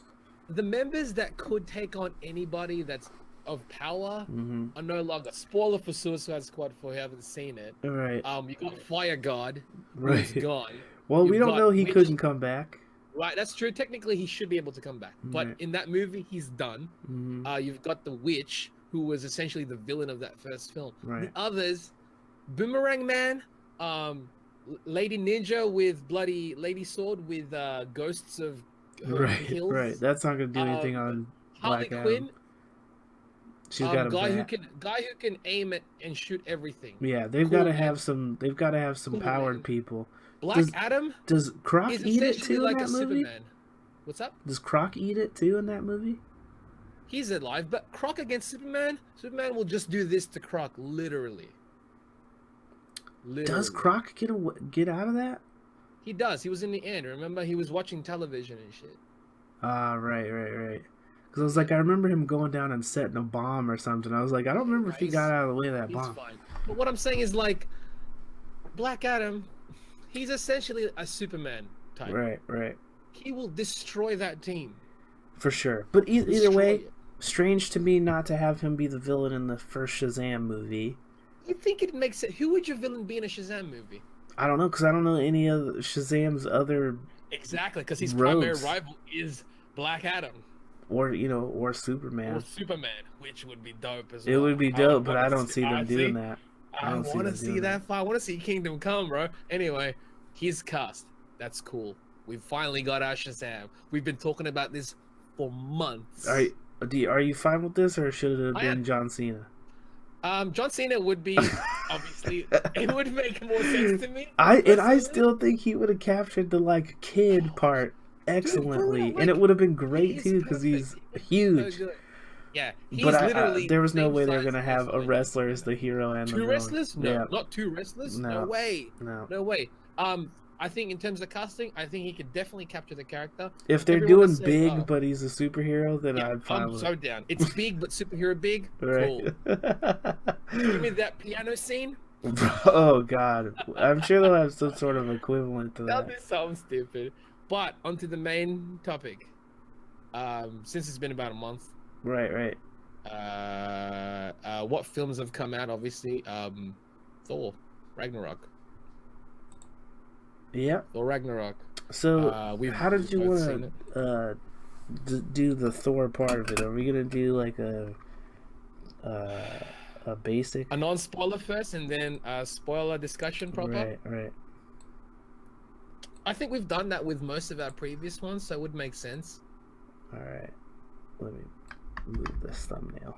The members that could take on anybody that's of power Mm-hmm. are no longer. Spoiler for Suicide Squad for who haven't seen it. Right. You got Fire God, Right. who's gone. Well, we You've don't got know he Witch- couldn't come back. Right, that's true. Technically, he should be able to come back, but Right. in that movie, he's done. Mm-hmm. You've got the Witch, who was essentially the villain of that first film. Right. The others, Boomerang Man, Lady Ninja with bloody Lady Sword with ghosts of her Right. kills. Right. That's not gonna do anything on Harley Black Quinn, Adam. She's got a guy bat. who can aim it and shoot everything. Yeah, they've Cool, got to man. have some. They've got to have some Cool, powered man. people. Black Does- Adam Does Croc is eat it essentially too like in a that movie? Superman. What's up? Does Croc eat it too in that movie? He's alive, but Croc against Superman. Superman will just do this to Croc, literally. Does Croc get out of that? He does. He was in the end. Remember, he was watching television and shit. Ah, right. Because I was like, I remember him going down and setting a bomb or something. I was like, I don't remember if he got out of the way of that He's bomb. fine. But what I'm saying is, like, Black Adam, he's essentially a Superman type. Right. He will destroy that team. For sure. But either Destroy way, it. strange to me not to have him be the villain in the first Shazam movie. You think it makes it? Who would your villain be in a Shazam movie? I don't know, because I don't know any of Shazam's other, Exactly, because his Rogues. primary rival is Black Adam or Superman. or Superman, which would be dope as It well. would be dope, but wanna I don't see them doing that. I don't see want to them see doing that. I want to see Kingdom Come, bro. Anyway, he's cast. That's cool. We've finally got our Shazam. We've been talking about this for months. Are you fine with this, or should it have I been am. John Cena? John Cena would be obviously. It would make more sense to me. I personally. still think he would have captured the kid part excellently, real, and it would have been great he's too because he's perfect. huge. So good. Yeah, he's But literally. there was no same way they're size gonna as have a Superman. wrestler as the hero and the Two villain. wrestlers? No, Yeah. not two wrestlers. No. No way. No. No way. I think in terms of casting, I think he could definitely capture the character. If they're Everyone doing is saying, big, oh. but he's a superhero, then Yeah, I'm fine I'm with so it. down. It's big, but superhero big. Cool. Give me that piano scene. Oh God, I'm sure they'll have some sort of equivalent to That'll that. be something stupid. But onto the main topic. Since it's been about a month, Right. what films have come out? Obviously, Thor, Ragnarok. Yeah. Thor Ragnarok. So, We've how did you both want seen to do the Thor part of it? Are we gonna do like a basic? A non-spoiler first, and then a spoiler discussion proper. Right. I think we've done that with most of our previous ones, so it would make sense. All right. Let me move this thumbnail.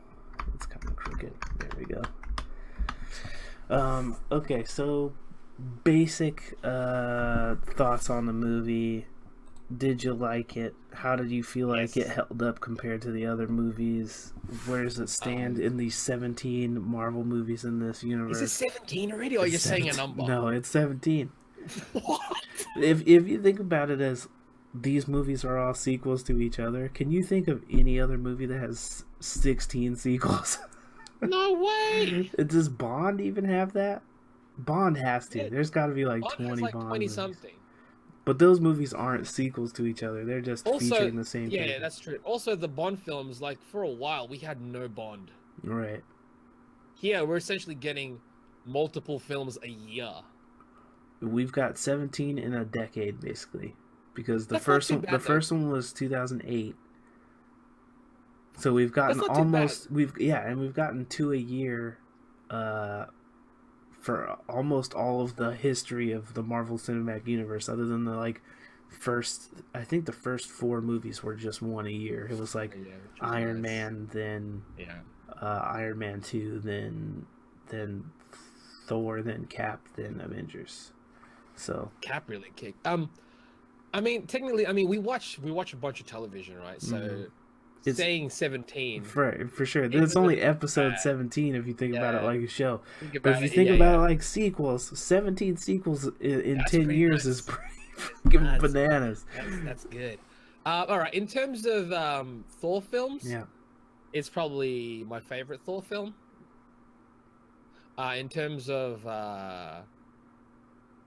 It's kind of crooked. There we go. Okay, so basic thoughts on the movie. Did you like it? How did you feel like Yes. it held up compared to the other movies? Where does it stand in the 17 Marvel movies in this universe? Is it 17 already, or are you It's saying a 17 number? No, it's 17. What? If you think about it as these movies are all sequels to each other, can you think of any other movie that has 16 sequels? No way! Does Bond even have that? Bond has to. Yeah. There's got to be like Bond 20 has like Bond 20 movies. something. But those movies aren't sequels to each other. They're just Also, featuring the same yeah, people. that's true. Also, the Bond films, like for a while, we had no Bond. Right. Here, we're essentially getting multiple films a year. We've got 17 in a decade basically, because the That's not first too one, bad, the though. first one was 2008. So we've gotten That's not too almost we've gotten to a year for almost all of the history of the Marvel Cinematic Universe, other than the first. I think the first 4 movies were just one a year. It was like Yeah, which was Iron nice. Man, then Yeah. Iron Man 2, then Thor, then Cap, then Avengers. So Cap really kicked. I mean, technically, we watch a bunch of television, right? So It's- saying 17. for sure, It it's only really episode bad. 17 if you think about it Yeah. like a show. Think But about if you it, think yeah, about yeah. it like sequels, 17 sequels in That's 10 pretty years nice. is pretty fucking That's- bananas. That's good. All right, in terms of Thor films, Yeah. it's probably my favorite Thor film. In terms of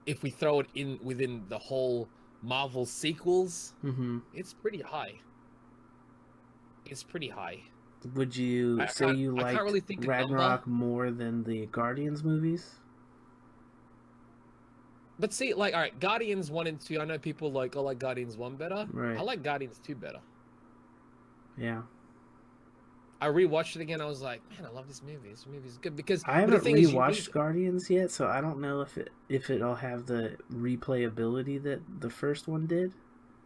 if we throw it in within the whole Marvel sequels, Mm-hmm. it's pretty high. It's pretty high. Would you say you I can't liked really think a number. Ragnarok more than the Guardians movies? But see, like, all right, Guardians 1 and 2, I know people like Guardians 1 better. Right. I like Guardians 2 better. Yeah. I rewatched it again. I was like, man, I love this movie. This movie's good because I but the haven't thing is, rewatched Guardians yet, so I don't know if it'll have the replayability that the first one did.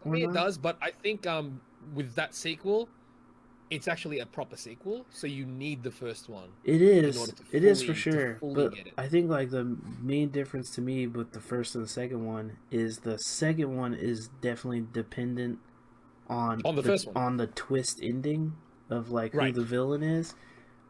I mean, it does, but I think with that sequel, it's actually a proper sequel, so you need the first one. It in is. order to It is for fully- to sure. fully But get it. I think like the main difference to me with the first and the second one is the second one is definitely dependent on the first one. on the twist ending of like Right. who the villain is.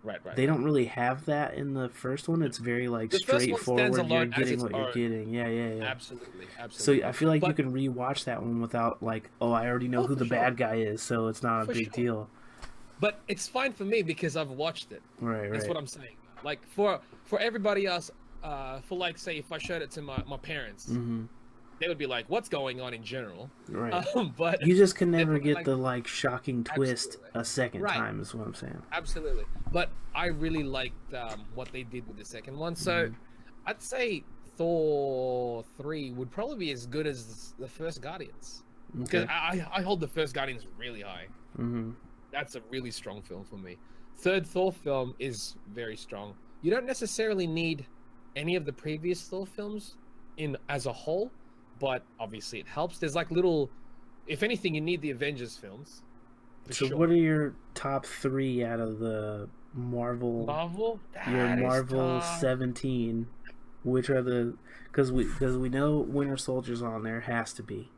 Right. They don't really have that in the first one. It's very like The first one stands straightforward. You're alone as getting its what you're own. getting. Yeah. Absolutely. So I feel like you But- can rewatch that one without like, oh, I already know Oh, who for the sure. bad guy is, so it's not a For big sure. deal. But it's fine for me because I've watched it. Right. That's what I'm saying. Like for everybody else, for like say if I showed it to my parents, Mm-hmm. they would be like, "What's going on in general?" Right. But You just can never Definitely, get like- the like shocking twist Absolutely. a second Right. time. Is what I'm saying. absolutely. But I really liked what they did with the second one. So Mhm. I'd say Thor 3 would probably be as good as the first Guardians because Okay. I hold the first Guardians really high. Mm-hmm. That's a really strong film for me. Third Thor film is very strong. You don't necessarily need any of the previous Thor films in as a whole, but obviously it helps. There's like little, if anything, you need the Avengers films. For So sure. what are your top 3 out of the Marvel? Marvel? Your That is Marvel tough. 17. Which are the? Because we know Winter Soldier's on there, has to be.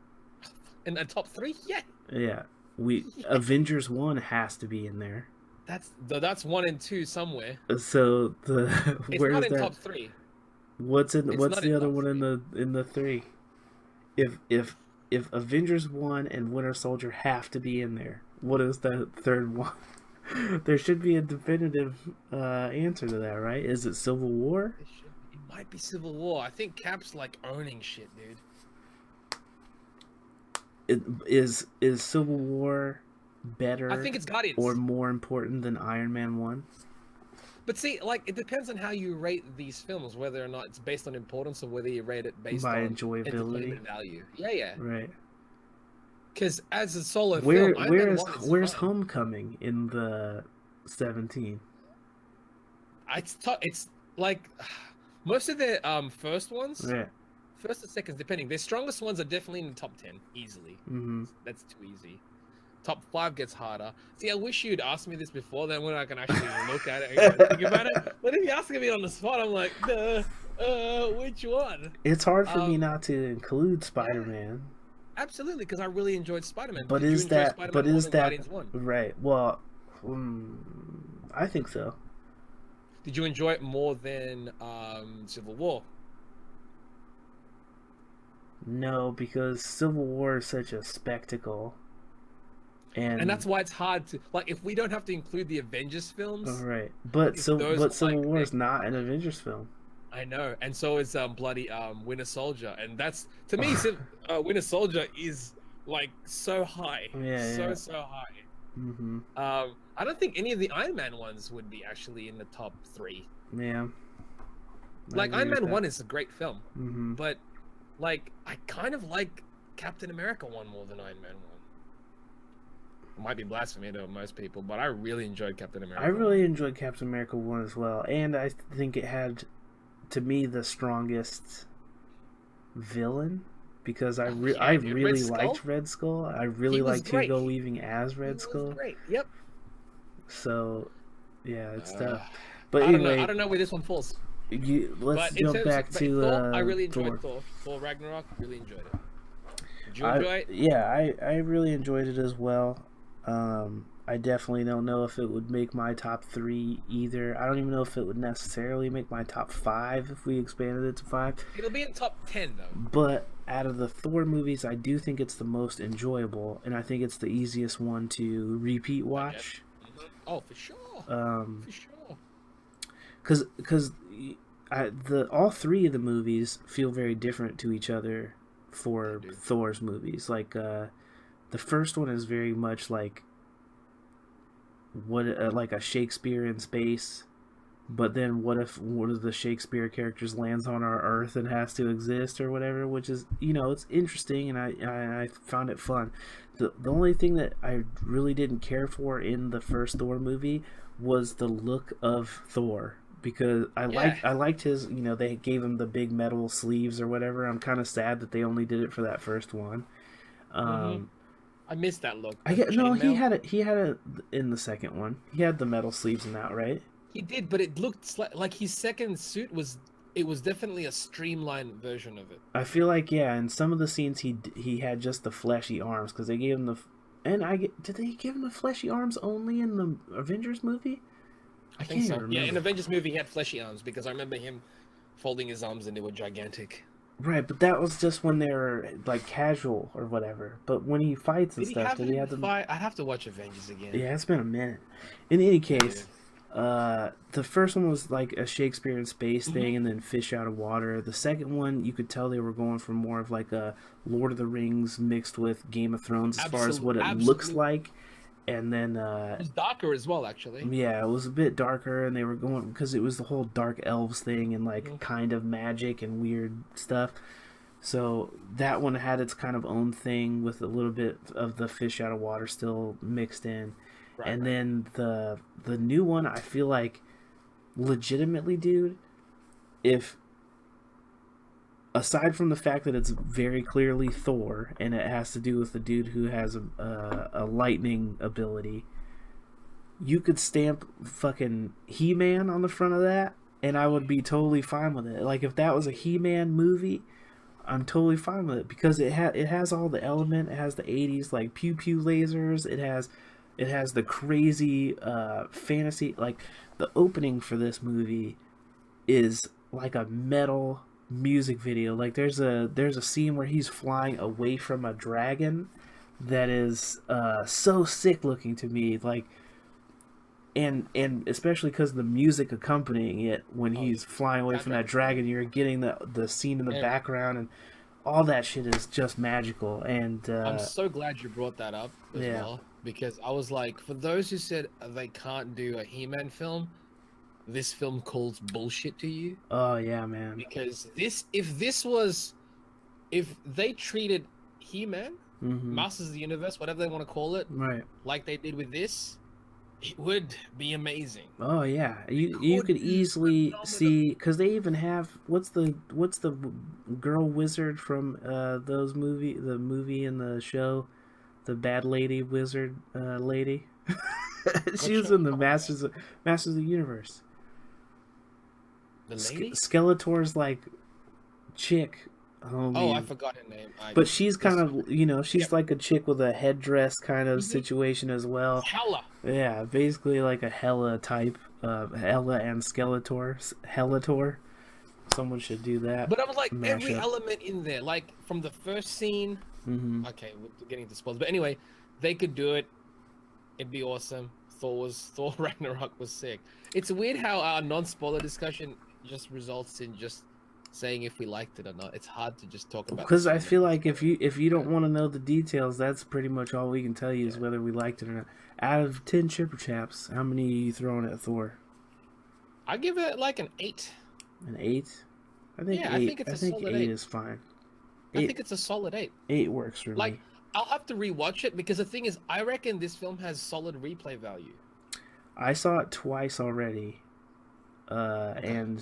In the top 3? Yeah. Yeah. Avengers 1 has to be in there. That's 1 and 2 somewhere. So It's where's not in that? top 3. What's It's what's not the in other top one three. in the 3? If Avengers 1 and Winter Soldier have to be in there, what is the third one? There should be a definitive answer to that, right? Is it Civil War? It might be Civil War. I think Cap's like owning shit, dude. Is Civil War better I think it's Guardians. or more important than Iron Man 1? But see, like, it depends on how you rate these films, whether or not it's based on importance or whether you rate it based By on enjoyability. entertainment value. Yeah. Right. Because as a solo Where's film, Iron Man 1 is fine. Homecoming in the 17? It's like most of the first ones, Yeah. first and seconds, depending. Their strongest ones are definitely in the top 10, easily. Mm-hmm. That's too easy. Top 5 gets harder. See, I wish you'd asked me this before, then when I can actually look at it and think about it. But if you're asking me on the spot, I'm like, which one? It's hard for me not to include Spider-Man. Absolutely, because I really enjoyed Spider-Man. But Did you is enjoy that? Spider-Man But more is than that Guardians 1? right? Well, I think so. Did you enjoy it more than Civil War? No, because Civil War is such a spectacle, and that's why it's hard to like. If we don't have to include the Avengers films, right. But if so, those but are Civil like War is big- not an Avengers film. I know, and so is bloody Winter Soldier, and that's to me, Winter Soldier is like so high, Yeah. so high. Mm-hmm. I don't think any of the Iron Man ones would be actually in the top 3. Yeah. Like Iron Man 1 is a great film, Mm-hmm. but like I kind of like Captain America 1 more than Iron Man 1. It might be blasphemy to most people, but I really enjoyed Captain America. I really enjoyed Captain America 1 as well, and I think it had, to me, the strongest villain, because I dude, really Red Skull? liked Red Skull. I really He was liked great. Hugo Weaving as He Red was Skull. Great. Yep. So, yeah, it's Uh, tough. But I don't anyway, know. I don't know where this one falls. let's But in jump terms back of to Thor, I really Thor. enjoyed Thor. Thor Ragnarok, really enjoyed it. Did you enjoy it? Yeah, I really enjoyed it as well. I definitely don't know if it would make my top 3 either. I don't even know if it would necessarily make my top 5 if we expanded it to 5. It'll be in top 10 though. But out of the Thor movies, I do think it's the most enjoyable, and I think it's the easiest one to repeat watch. Oh, for sure. Um, For sure. because all three of the movies feel very different to each other for They do. Thor's movies. Like the first one is very much like like a Shakespeare in space. But then what if one of the Shakespeare characters lands on our Earth and has to exist or whatever, which is, it's interesting, and I found it fun. The only thing that I really didn't care for in the first Thor movie was the look of Thor, because I liked his, they gave him the big metal sleeves or whatever. I'm kind of sad that they only did it for that first one. I missed that look. He had it in the second one. He had the metal sleeves in that, right? He did, but it looked like his second suit was definitely a streamlined version of it. I feel like, yeah, in some of the scenes he had just the fleshy arms, because they gave him did they give him the fleshy arms only in the Avengers movie? I think so. Yeah, in Avengers movie he had fleshy arms, because I remember him folding his arms and they were gigantic. Right, but that was just when they were like casual or whatever. But when he fights and stuff, did he have to fight? I'd have to watch Avengers again. Yeah, it's been a minute. In any case. The first one was like a Shakespeare in space thing, and then fish out of water. The second one, you could tell they were going for more of like a Lord of the Rings mixed with Game of Thrones as far as what it looks like. And then it was darker as well, actually. Yeah, it was a bit darker, and they were going because it was the whole dark elves thing and like kind of magic and weird stuff. So that one had its kind of own thing with a little bit of the fish out of water still mixed in. Right. Then the new one, I feel like, legitimately, dude, if aside from the fact that it's very clearly Thor and it has to do with the dude who has a lightning ability, you could stamp fucking He-Man on the front of that, and I would be totally fine with it. Like, if that was a He-Man movie, I'm totally fine with it, because it has all the element. It has the 80s like pew pew lasers. It has the crazy fantasy. Like, the opening for this movie is like a metal music video. Like, there's a scene where he's flying away from a dragon that is so sick looking to me. Like, and especially because the music accompanying it when he's flying away from that dragon, you're getting the scene in the background, and all that shit is just magical. And I'm so glad you brought that up as well. Because I was like, for those who said they can't do a He-Man film, this film calls bullshit to you. Oh yeah, man. Because if they treated He-Man, Masters of the Universe, whatever they want to call it, right, like they did with this, it would be amazing. Oh yeah, you could easily see, because they even have what's the girl wizard from the movie and the show. The bad lady wizard lady. She was in the Masters of the Universe. The lady? Skeletor's like chick. Oh, I forgot her name. But she's kind of, she's like a chick with a headdress kind of situation as well. Hela. Yeah, basically like a Hela type. Hela and Helator. Someone should do that. But I was like, every element in there, like from the first scene. Okay, we're getting into spoilers, but anyway, they could do it. It'd be awesome. Thor Ragnarok was sick. It's weird how our non-spoiler discussion just results in just saying if we liked it or not. It's hard to just talk about. Because I feel like if you don't want to know the details, that's pretty much all we can tell you is whether we liked it or not. Out of 10 Chipper Chaps, how many are you throwing at Thor? I give it like an 8. An 8? I think 8. I think it's a solid 8 is fine. I think it's a solid 8. 8 works for me. Like, I'll have to rewatch it, because the thing is, I reckon this film has solid replay value. I saw it twice already, and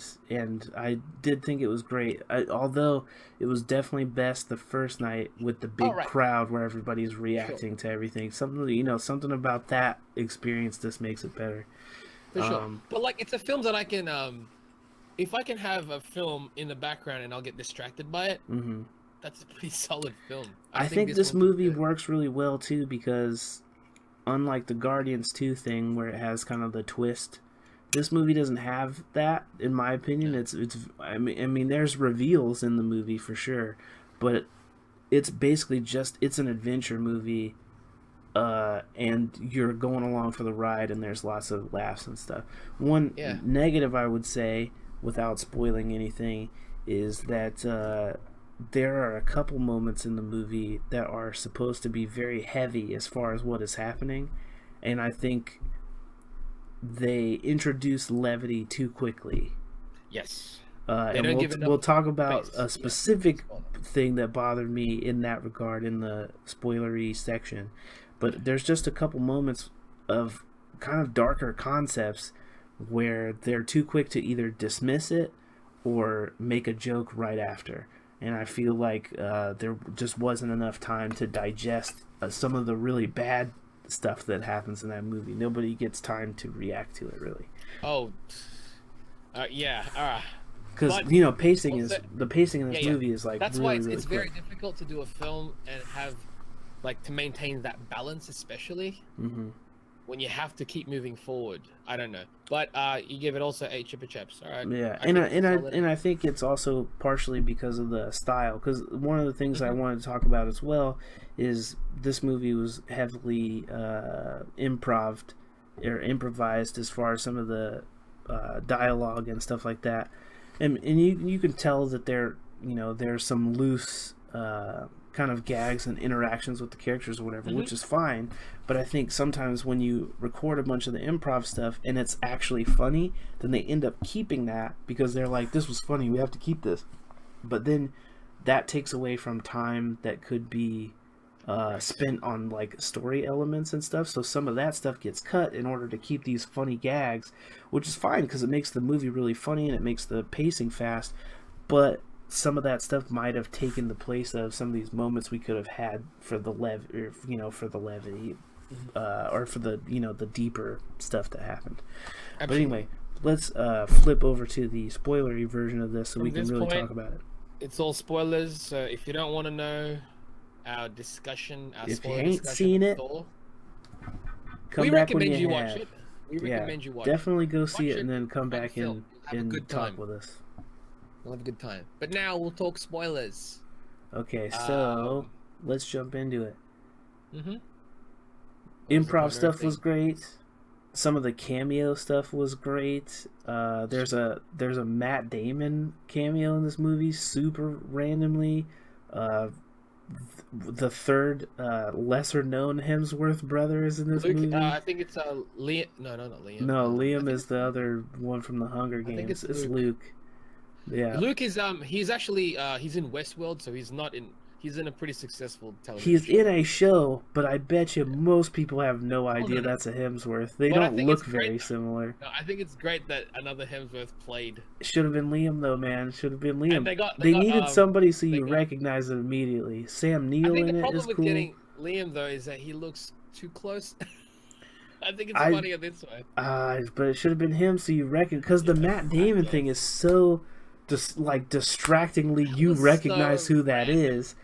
I did think it was great. Although it was definitely best the first night with the big crowd where everybody's reacting to everything. Something about that experience just makes it better. For sure. But like, it's a film that I can, if I can have a film in the background and I'll get distracted by it. That's a pretty solid film. I think this movie works really well too, because unlike the Guardians 2 thing where it has kind of the twist, this movie doesn't have that, in my opinion. I mean there's reveals in the movie for sure, but it's basically it's an adventure movie, and you're going along for the ride, and there's lots of laughs and stuff. One negative I would say without spoiling anything, is that there are a couple moments in the movie that are supposed to be very heavy as far as what is happening, and I think they introduce levity too quickly. Yes. And we'll talk about a specific Yeah. thing that bothered me in that regard in the spoilery section. But there's just a couple moments of kind of darker concepts where they're too quick to either dismiss it or make a joke right after. And I feel like there just wasn't enough time to digest some of the really bad stuff that happens in that movie. Nobody gets time to react to it, really. Oh, yeah. Because pacing is the pacing in this movie is like that's really, why really it's quick. very difficult to do a film and have to maintain that balance, especially when you have to keep moving forward. I don't know, but you give it also 8 Chipper Chaps. All right. Yeah, and I think it's also partially because of the style. Because one of the things I wanted to talk about as well is this movie was heavily improvised as far as some of the dialogue and stuff like that. And you can tell that there's some loose kind of gags and interactions with the characters or whatever, which is fine. But I think sometimes when you record a bunch of the improv stuff and it's actually funny, then they end up keeping that because they're like, this was funny, we have to keep this. But then that takes away from time that could be spent on like story elements and stuff. So some of that stuff gets cut in order to keep these funny gags, which is fine because it makes the movie really funny and it makes the pacing fast. But some of that stuff might have taken the place of some of these moments we could have had for the levity, or for the the deeper stuff that happened. Absolutely. But anyway, let's flip over to the spoilery version of this so we can really talk about it. It's all spoilers, so if you don't want to know our discussion, if you ain't seen it, Thor, come back when you have. watch it. We recommend you watch definitely it. Go see it and then come back and talk with us. We'll have a good time. But now we'll talk spoilers. Okay, so let's jump into it. Improv stuff was great. Some of the cameo stuff was great. There's a Matt Damon cameo in this movie, super randomly. The third lesser known Hemsworth brother is in this movie. I think it's Liam. No, not Liam. No, Liam is the other one from the Hunger Games. I think it's Luke. Yeah. Luke is he's actually he's in Westworld, so he's in a pretty successful television He's show. in a show, but I bet you most people have no idea that's a Hemsworth. They don't look very similar. No, I think it's great that another Hemsworth played. Should have been Liam though, man. Should have been Liam. And they needed somebody so you recognize it immediately. Sam Neill in it is cool. The problem with getting Liam though is that he looks too close. I think it's funnier this way. But it should have been him so you reckon, because the Matt Damon thing is so distractingly you recognize who that is.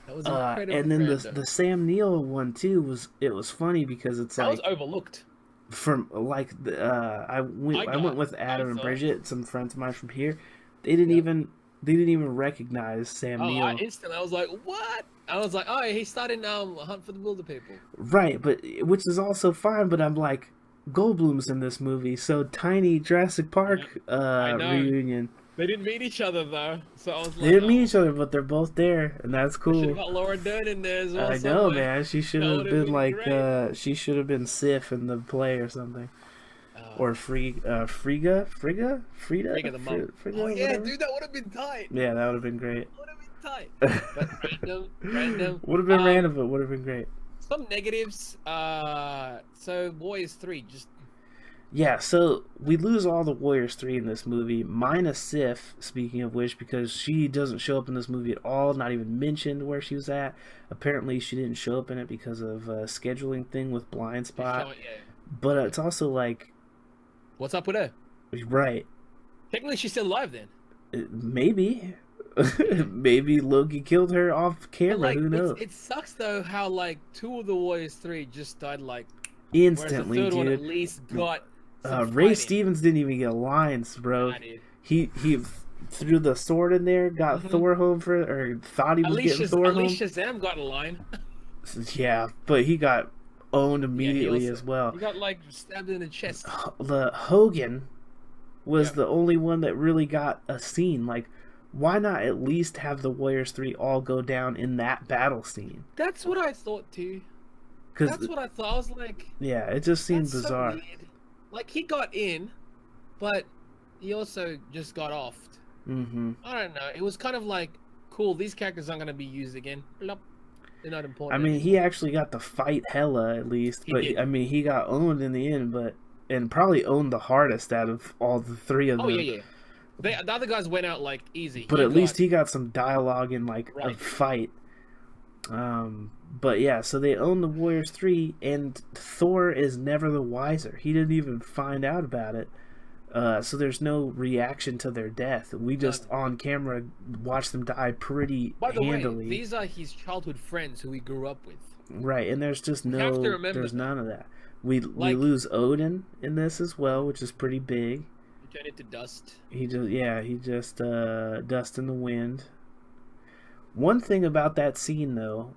That was incredible. And then the Sam Neill one too was funny because it's that like was overlooked. From like I went with Adam and Bridget, some friends of mine from here. They didn't even recognize Sam Neill. Instantly I was like, what? I was like, oh, he started Hunt for the Wilder People. Right, but which is also fine. But I'm like, Goldblum's in this movie, so tiny Jurassic Park reunion. They didn't meet each other though, so I was like, they didn't meet each other, but they're both there, and that's cool. Should have got Laura Dern in there as well. I know, man. She should have been like, she should have been Sif in the play or something, or Frida the mom. Oh yeah, dude, that would have been tight. Yeah, that would have been great. Would have been tight. But random. Would have been random, but would have been great. Some negatives. So Warriors 3 just. Yeah, so we lose all the Warriors 3 in this movie, minus Sif, speaking of which, because she doesn't show up in this movie at all, not even mentioned where she was at. Apparently she didn't show up in it because of a scheduling thing with Blind Spot. But it's also like... What's up with her? Right. Technically she's still alive then. Maybe. Maybe Loki killed her off camera, who knows? It sucks though how like 2 of the Warriors 3 just died like... Instantly, whereas the third dude. one at least got... Ray Stevens didn't even get lines, bro. Nah, he threw the sword in there, got Thor home thought he was getting Thor home. At least Shazam got a line. Yeah, but he got owned immediately as well. He got like stabbed in the chest. The Hogan was the only one that really got a scene. Like, why not at least have the Warriors 3 all go down in that battle scene? That's what I thought too. That's what I thought. I was like, yeah, it just seemed that's bizarre. so weird. Like, he got in, but he also just got offed. Mm-hmm. I don't know. It was kind of like, cool, these characters aren't going to be used again. Plop. They're not important. I mean, anymore. he actually got to fight Hela at least, He but did. I mean, he got owned in the end, and probably owned the hardest out of all the three of them. Oh, yeah. The other guys went out, like, easy. But at least he got some dialogue in, like, a Right. fight. But yeah, so they own the Warriors 3, and Thor is never the wiser. He didn't even find out about it. So there's no reaction to their death. We just, on camera, watch them die pretty By the handily. way, these are his childhood friends who he grew up with. Right, and there's just You have to no, remember there's that. none of that. We Like- lose Odin in this as well, which is pretty big. He turned into dust. He just dust in the wind. One thing about that scene though,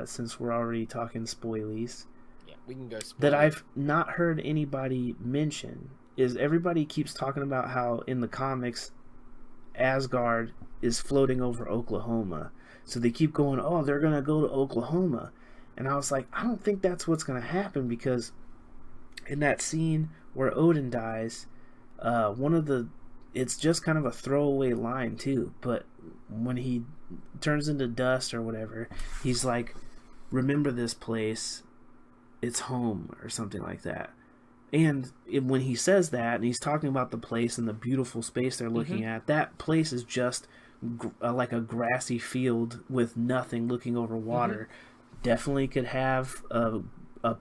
since we're already talking spoilies, Yeah, we can go spoil that it. I've not heard anybody mention is everybody keeps talking about how in the comics Asgard is floating over Oklahoma. So they keep going, oh, they're going to go to Oklahoma. And I was like, I don't think that's what's going to happen, because in that scene where Odin dies, it's just kind of a throwaway line too, but when he turns into dust or whatever, he's like, remember this place, it's home, or something like that. And when he says that, and he's talking about the place and the beautiful space they're looking at, that place is just like a grassy field with nothing, looking over water. Definitely could have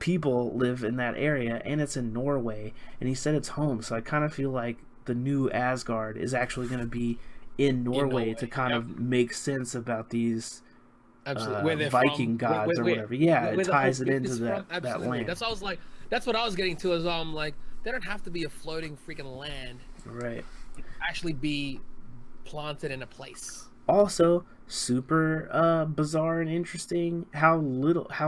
people live in that area, and it's in Norway, and he said it's home. So I kind of feel like the new Asgard is actually going to be in Norway to kind of make sense about these Absolutely. Where they're Viking from, gods or whatever. Yeah, where it the ties whole it myth into is that from. Absolutely. land. That's what I was like. That's what I was getting to. As I'm like, they don't have to be a floating freaking land. Right. Actually, be planted in a place. Also, super bizarre and interesting how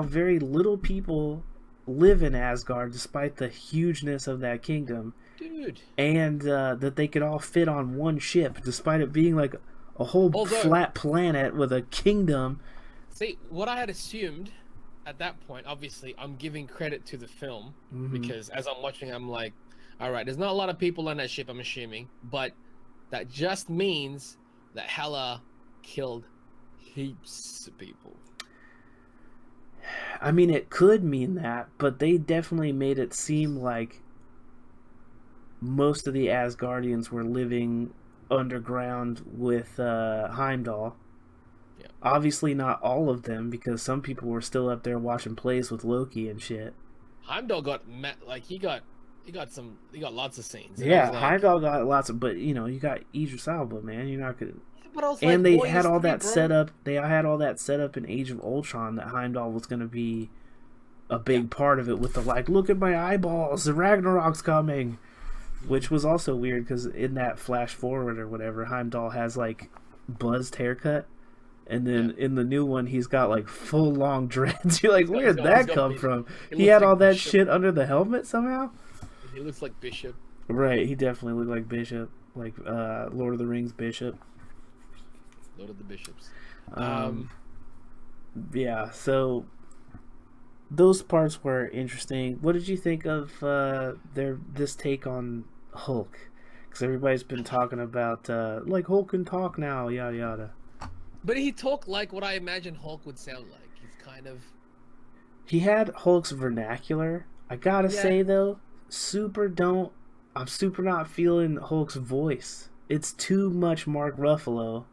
very little people live in Asgard despite the hugeness of that kingdom, Dude. and that they could all fit on one ship despite it being like a whole flat planet with a kingdom. See, what I had assumed at that point, obviously, I'm giving credit to the film because as I'm watching, I'm like, all right, there's not a lot of people on that ship, I'm assuming, but that just means that Hela killed heaps of people. I mean, it could mean that, but they definitely made it seem like most of the Asgardians were living underground with Heimdall. Yeah. Obviously not all of them, because some people were still up there watching plays with Loki and shit. Heimdall got he got lots of scenes. And I Yeah, was like, Heimdall got lots of, but you know, you got Idris Elba, man. You're not gonna. but I was And like, they Warriors had all 3, that bro. set up. They had all that set up in Age of Ultron that Heimdall was going to be a big part of it, with the like, look at my eyeballs, the Ragnarok's coming, which was also weird because in that flash forward or whatever, Heimdall has like buzzed haircut, and then in the new one he's got like full long dreads. You're like, where did that come from? He had all that shit under the helmet somehow. He looks like Bishop. Right, he definitely looked like Bishop, like Lord of the Rings Bishop. Lord of the Bishops. Yeah, so those parts were interesting. What did you think of this take on Hulk? Because everybody's been talking about like Hulk can talk now, yada yada. But he talked like what I imagine Hulk would sound like. He's kind of... He had Hulk's vernacular. I gotta say though, I'm super not feeling Hulk's voice. It's too much Mark Ruffalo,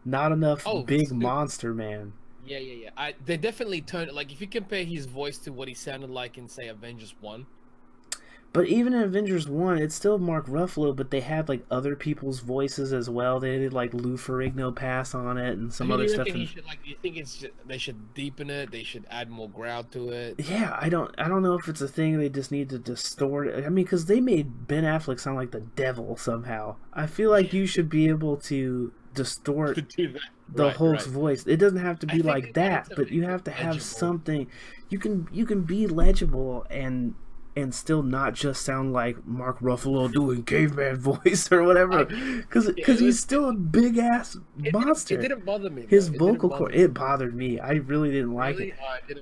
not enough big monster man. Yeah. They definitely turned... Like, if you compare his voice to what he sounded like in, say, Avengers 1... But even in Avengers 1, it's still Mark Ruffalo, but they had, like, other people's voices as well. They did, like, Lou Ferrigno pass on it and some other stuff. Do you think they should deepen it? They should add more growl to it? Yeah, I don't know if it's a thing they just need to distort it. I mean, because they made Ben Affleck sound like the devil somehow. I feel like you should be able to distort the Hulk's voice. It doesn't have to be like that, but you have to have something. You can be legible and and still not just sound like Mark Ruffalo doing caveman voice or whatever, because he's still a big ass monster. It didn't bother me. His vocal cord, it bothered me. I really didn't like it.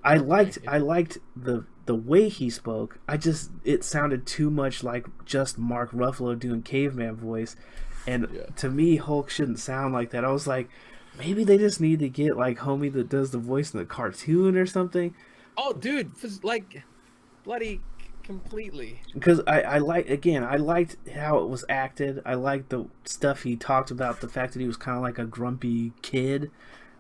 I liked the way he spoke. It sounded too much like just Mark Ruffalo doing caveman voice, and to me, Hulk shouldn't sound like that. I was like, maybe they just need to get like homie that does the voice in the cartoon or something. Oh, dude, like bloody. Completely, because I liked how it was acted. I liked the stuff he talked about, the fact that he was kind of like a grumpy kid.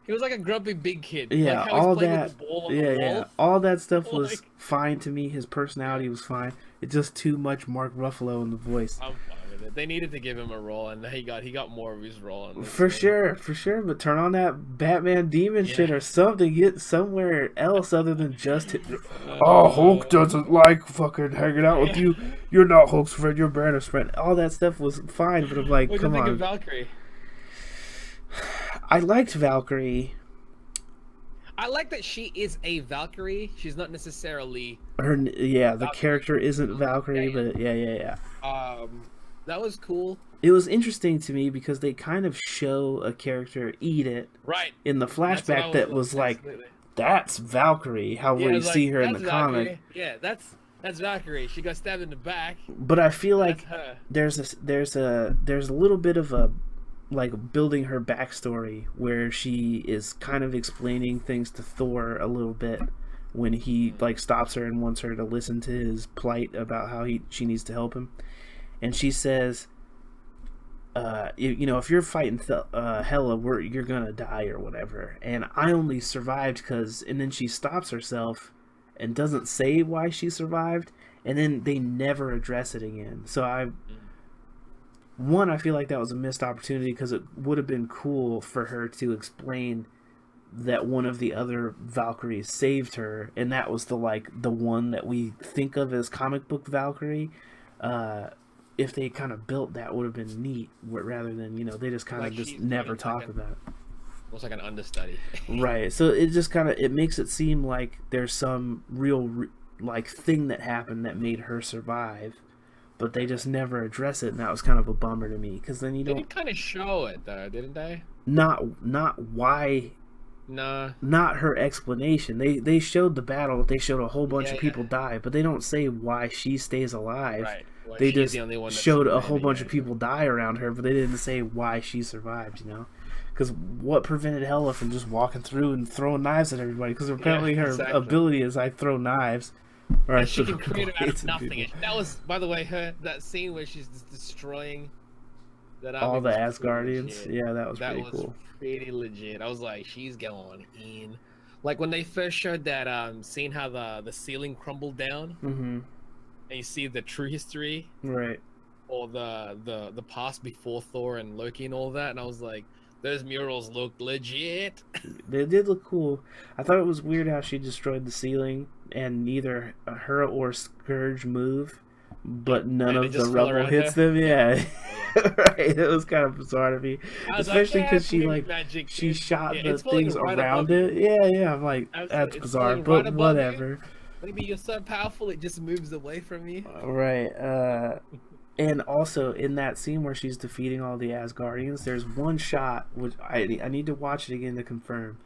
He was like a grumpy big kid. Yeah, like how all he's playing that. With the ball on the wall. All that stuff was fine to me. His personality was fine. It's just too much Mark Ruffalo in the voice. I'm fine with it. They needed to give him a role, and he got more of his role. In this for sure. But turn on that Batman demon shit or something. Get somewhere else other than just. Hulk doesn't like fucking hanging out with you. You're not Hulk's friend. You're Banner's friend. All that stuff was fine, but I'm like, what come do you on. think of Valkyrie? I liked Valkyrie. I like that she is a Valkyrie. She's not necessarily the character isn't Valkyrie, but yeah. That was cool. It was interesting to me because they kind of show a character eat it in the flashback that was like, that's Valkyrie. How we see her in the comic. Yeah, that's Valkyrie. She got stabbed in the back. But I feel like there's a little bit of a like building her backstory where she is kind of explaining things to Thor a little bit when he like stops her and wants her to listen to his plight about how she needs to help him. And she says, if you're fighting Hela, you're gonna die or whatever. And I only survived because... And then she stops herself and doesn't say why she survived. And then they never address it again. So I feel like that was a missed opportunity because it would have been cool for her to explain that one of the other Valkyries saved her. And that was the one that we think of as comic book Valkyrie. If they kind of built that, would have been neat, rather than they just kind of just never talk about it. Almost like an understudy. Right. So it just kind of makes it seem like there's some real thing that happened that made her survive, but they just never address it, and that was kind of a bummer to me because then you don't. They did kind of show it though, didn't they? Not why. Nah. Not her explanation. They showed the battle. They showed a whole bunch of people die, but they don't say why she stays alive. Right. Well, they just showed a whole bunch of people die around her, but they didn't say why she survived, Because what prevented Hela from just walking through and throwing knives at everybody? Because apparently her ability is I throw knives. Or and she can create it out of nothing. That was, by the way, that scene where she's just destroying all the Asgardians. Yeah, that was pretty cool. That was pretty legit. I was like, she's going in. Like when they first showed that scene how the ceiling crumbled down. Mm-hmm. And you see the true history, right, or the past before Thor and Loki and all that, and I was like, those murals look legit. They did look cool. I thought it was weird how she destroyed the ceiling and neither her or Scourge move, but none of the rubble hits them. Yeah. Right. It was kind of bizarre to me, especially because she shot the things around it. Yeah. I'm like, that's bizarre, but whatever. Maybe you're so powerful it just moves away from you. Right. And also in that scene where she's defeating all the Asgardians, there's one shot which I need to watch it again to confirm,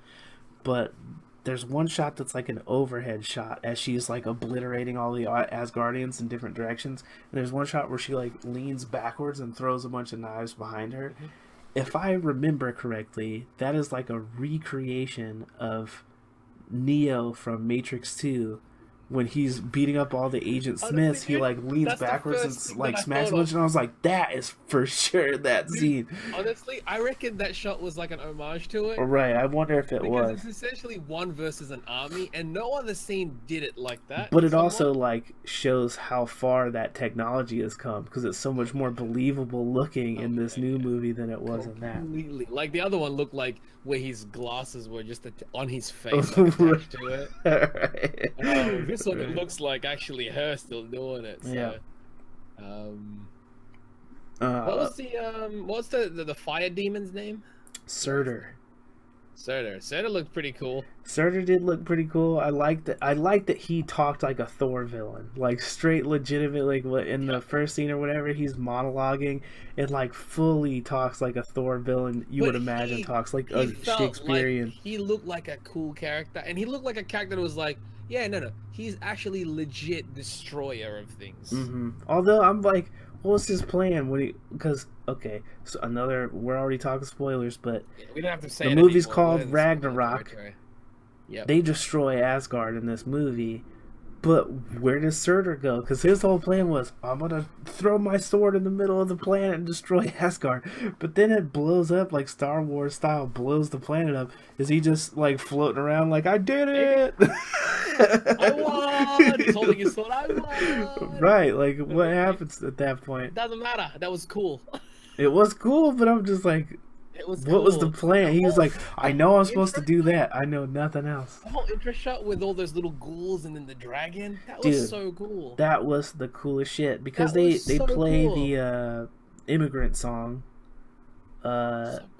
but there's one shot that's like an overhead shot as she's like obliterating all the Asgardians in different directions. And there's one shot where she like leans backwards and throws a bunch of knives behind her. Mm-hmm. If I remember correctly, that is like a recreation of Neo from Matrix 2. When he's beating up all the Agent Smiths, he like leans backwards and like smashes a bunch, and I was like, "That is for sure that scene." Honestly, I reckon that shot was like an homage to it. Right, I wonder if it was. Because it's essentially one versus an army, and no other scene did it like that. But it also like shows how far that technology has come because it's so much more believable looking in this new movie than it was in that. Completely. Like the other one looked like where his glasses were just on his face attached to it. Right. This one, it looks like actually her still doing it. So. Yeah. What was the fire demon's name? Surtur. Surtur looked pretty cool. Surtur did look pretty cool. I liked that he talked like a Thor villain, like straight legitimate. Like what in the first scene or whatever, he's monologuing and like fully talks like a Thor villain. You would imagine talks like a Shakespearean. Like he looked like a cool character, and he looked like a character that was like, yeah, no, he's actually legit destroyer of things. Mm-hmm. Although I'm like, what's his plan? Because okay, so we're already talking spoilers, but we don't have to say the movie's called Ragnarok. Yep. They destroy Asgard in this movie, but where does Surtur go? Because his whole plan was, I'm gonna throw my sword in the middle of the planet and destroy Asgard. But then it blows up like Star Wars style, blows the planet up. Is he just like floating around like, I did it? I won! He's holding his sword, I won! Right, like what happens at that point? Doesn't matter. That was cool. It was cool, but I'm just like, what was the plan? He was like, I know I'm supposed to do that. I know nothing else. The whole intro shot with all those little ghouls and then the dragon, that was so cool. That was the coolest shit because they play the immigrant song,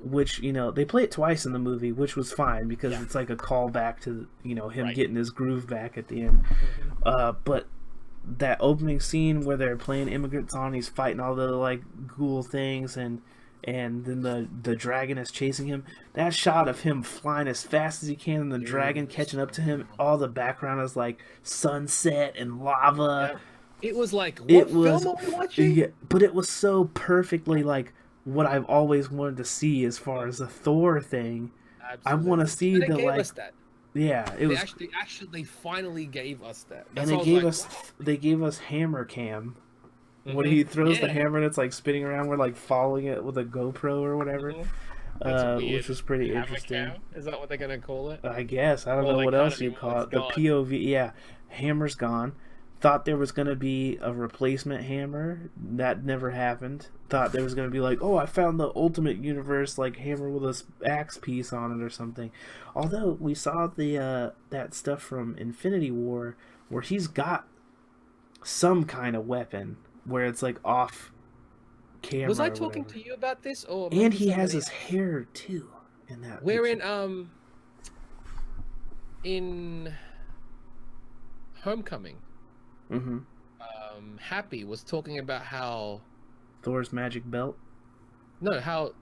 which they play it twice in the movie, which was fine because it's like a callback to him getting his groove back at the end. But that opening scene where they're playing immigrant song, he's fighting all the like ghoul things and then the dragon is chasing him. That shot of him flying as fast as he can and the dragon catching up to him, all the background is like sunset and lava. It was like, what film are we watching? Yeah, but it was so perfectly like what I've always wanted to see as far as a Thor thing. Absolutely. I want to see the like. Us that. Yeah, it was actually they finally gave us that. That's and they gave us hammer cam. When he throws the hammer and it's like spinning around, we're like following it with a GoPro or whatever, which was pretty interesting. Is that what they're gonna call it? I guess I don't know what else you call it. The POV, yeah, hammer's gone. Thought there was gonna be a replacement hammer. That never happened. Thought there was gonna be like, oh, I found the Ultimate Universe like hammer with a axe piece on it or something. Although we saw the that stuff from Infinity War where he's got some kind of weapon. Where it's like off camera. Was I talking to you about this, or? And he has his hair too in that. We're in Homecoming. Mm-hmm. Happy was talking about how Thor's magic belt. No. How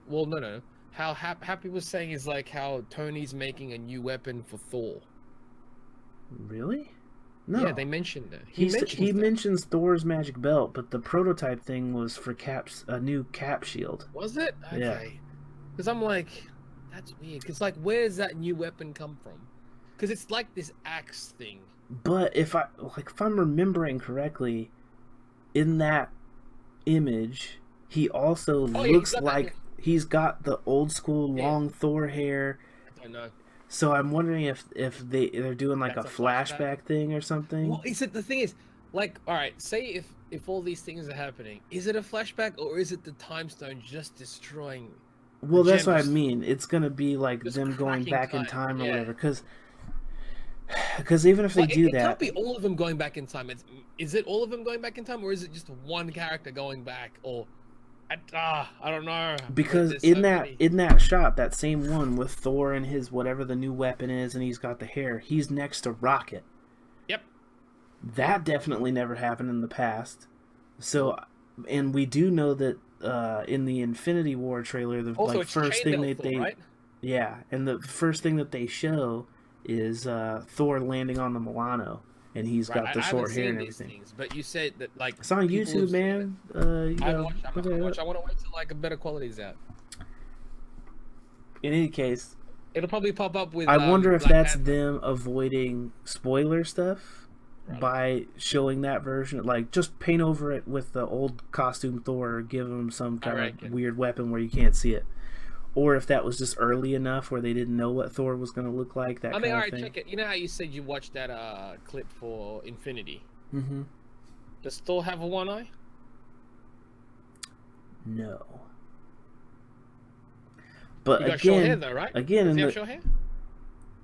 Happy was saying is like how Tony's making a new weapon for Thor. Really? No. Yeah, they mentioned it. He mentions Thor's magic belt, but the prototype thing was for a new Cap shield. Was it? Okay. Yeah. Because I'm like, that's weird. Because like, where does that new weapon come from? Because it's like this axe thing. But if I'm remembering correctly, in that image, he also looks like he's got the old school long Thor hair. I know. So I'm wondering if they're doing like a flashback thing or something. Well, the thing is, like, all right, say if all these things are happening, is it a flashback or is it the time stone just destroying? Well, that's what I mean. It's gonna be like them going back in time or whatever. Because even if they do that, it can't be all of them going back in time. Is it all of them going back in time, or is it just one character going back? Or I don't know. Because in that shot, that same one with Thor and his whatever the new weapon is, and he's got the hair, he's next to Rocket. Yep. That definitely never happened in the past. So, and we do know that in the Infinity War trailer, the also, first thing right? Yeah, and the first thing that they show is Thor landing on the Milano. And he's got the short hair and everything. Things, but you said that like it's on YouTube, man. I want to wait till like a better quality's out. In any case, it'll probably pop up with. I wonder if that's them avoiding spoiler stuff by showing that version. Like, just paint over it with the old costume Thor, or give him some kind of weird weapon where you can't see it. Or if that was just early enough where they didn't know what Thor was going to look like. That kind of thing. Check it. You know how you said you watched that clip for Infinity? Mm-hmm. Does Thor have a one eye? No. But he got short hair though, right? Again, does he have short hair?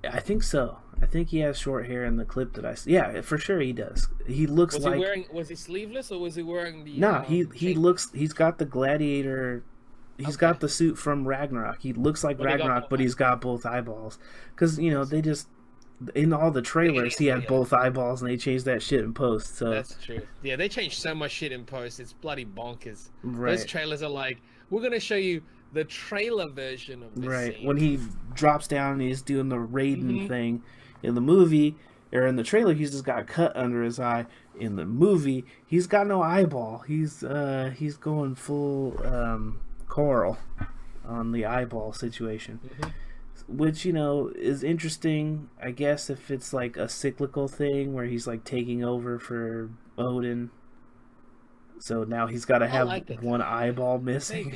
I think so. I think he has short hair in the clip that I see. Yeah, for sure he does. He looks was he sleeveless or was he wearing the? No, he looks. He's got the gladiator. He's got the suit from Ragnarok. He looks like Ragnarok, but he's got both eyeballs. Because, you know, they just... In all the trailers, he had both eyeballs, and they changed that shit in post. So that's true. Yeah, they changed so much shit in post. It's bloody bonkers. Right. Those trailers are like, we're gonna show you the trailer version of this scene. When he drops down and he's doing the Raiden thing in the movie, or in the trailer, he's just got a cut under his eye. In the movie, he's got no eyeball. He's going full Coral on the eyeball situation, which, you know, is interesting. I guess if it's like a cyclical thing where he's like taking over for Odin, so now he's got to have one eyeball missing.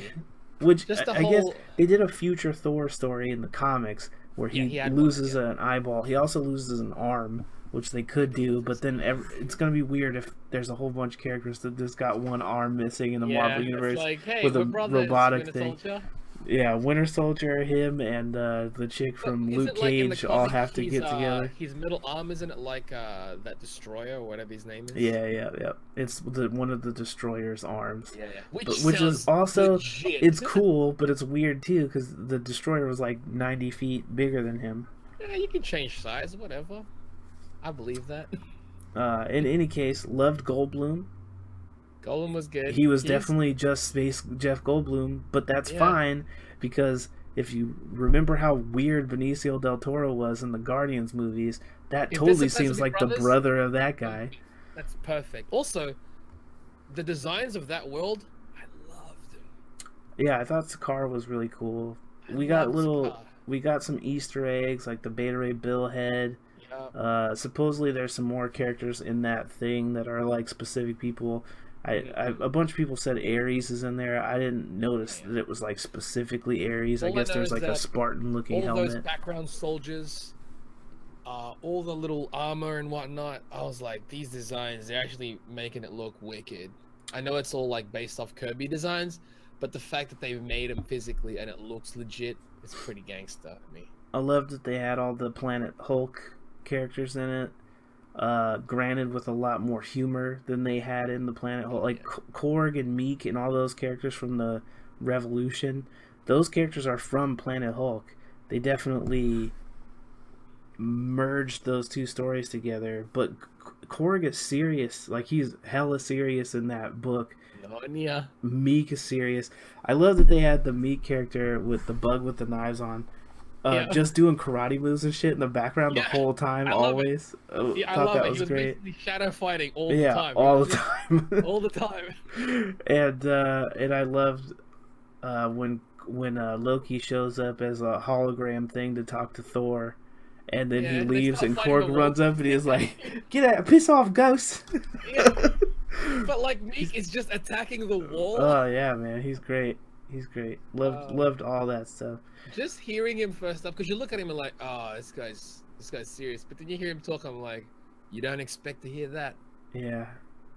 Which I guess they did a future Thor story in the comics where he loses an eyeball. He also loses an arm, which they could do, but then it's going to be weird if there's a whole bunch of characters that just got one arm missing in the Marvel Universe like, hey, with a robotic Winter thing. Soldier. Yeah, Winter Soldier, him, and the chick from Luke Cage all have to get together. His middle arm, isn't it like that Destroyer or whatever his name is? Yeah. It's one of the Destroyer's arms. Yeah. Which is also, legit. it's cool, but it's weird too, because the Destroyer was like 90 feet bigger than him. Yeah, you can change size, whatever. I believe that. In any case, loved Goldblum. Goldblum was good. He was definitely just Space Jeff Goldblum, but that's fine, because if you remember how weird Benicio del Toro was in the Guardians movies, that totally seems like the brother of that guy. That's perfect. Also, the designs of that world, I loved them. Yeah, I thought Sakaar was really cool. We got some Easter eggs, like the Beta Ray Bill head. Supposedly there's some more characters in that thing that are like specific people. A bunch of people said Ares is in there. I didn't notice that it was like specifically Ares. I guess there's like a Spartan looking helmet. All those background soldiers, all the little armor and whatnot. I was like, these designs, they're actually making it look wicked. I know it's all like based off Kirby designs, but the fact that they've made them physically and it looks legit, it's pretty gangster to me. I loved that they had all the Planet Hulk characters in it. Granted, with a lot more humor than they had in the Planet Hulk. Like Korg and Meek and all those characters from the Revolution, those characters are from Planet Hulk. They definitely merged those two stories together. But Korg is serious. Like, he's hella serious in that book. Yeah. Meek is serious. I love that they had the Meek character with the bug with the knives on. Just doing karate moves and shit in the background the whole time, always. I love that it. was He was great. basically shadow fighting all the time. all the time. All the time. And I loved when Loki shows up as a hologram thing to talk to Thor, and then he leaves, and Korg runs up and he's like, "Get out! Piss off, ghost!" But like Meek is just attacking the wall. Oh yeah, man, he's great. He's great. Loved all that stuff. Just hearing him first up, because you look at him and like, oh, this guy's serious. But then you hear him talk, I'm like, you don't expect to hear that. Yeah.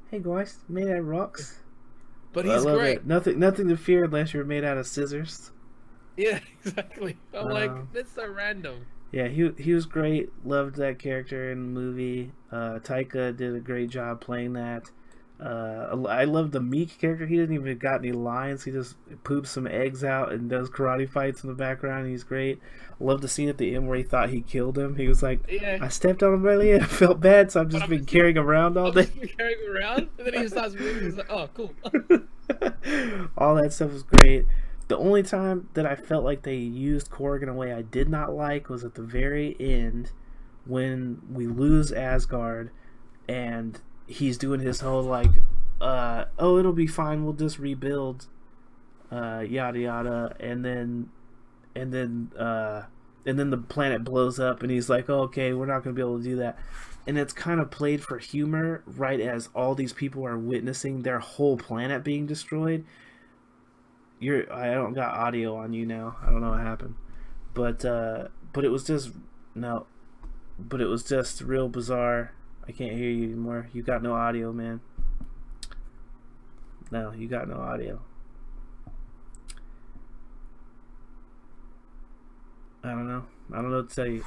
Hey guys, made out of rocks. But he's great. It. Nothing to fear unless you're made out of scissors. Yeah, exactly. I'm like, that's so random. Yeah, he was great. Loved that character in the movie. Taika did a great job playing that. I love the Meek character. He doesn't even got any lines. He just poops some eggs out and does karate fights in the background. He's great. I love the scene at the end where he thought he killed him. He was like, I stepped on him earlier and I felt bad, so I've just been carrying him around all day. Carrying him around? And then he starts moving. He's like, oh, cool. All that stuff was great. The only time that I felt like they used Korg in a way I did not like was at the very end when we lose Asgard and he's doing his whole like, it'll be fine, we'll just rebuild, yada yada, and then the planet blows up, and he's like, oh, okay, we're not gonna be able to do that, and it's kind of played for humor, right as all these people are witnessing their whole planet being destroyed. I don't got audio on you now. I don't know what happened, but it was just real bizarre. I can't hear you anymore. You got no audio, man. No, you got no audio. I don't know what to tell you.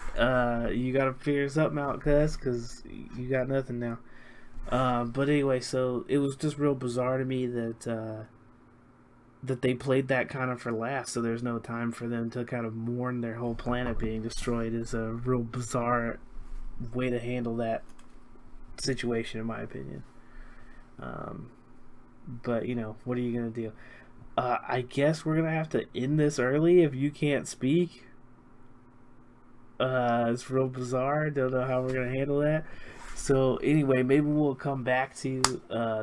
You gotta figure something out, cause you got nothing now. But anyway, so it was just real bizarre to me that that they played that kind of for last, so there's no time for them to kind of mourn their whole planet being destroyed is a real bizarre way to handle that situation, in my opinion. But you know, what are you gonna do? I guess we're gonna have to end this early if you can't speak. It's real bizarre. Don't know how we're gonna handle that. So anyway, maybe we'll come back to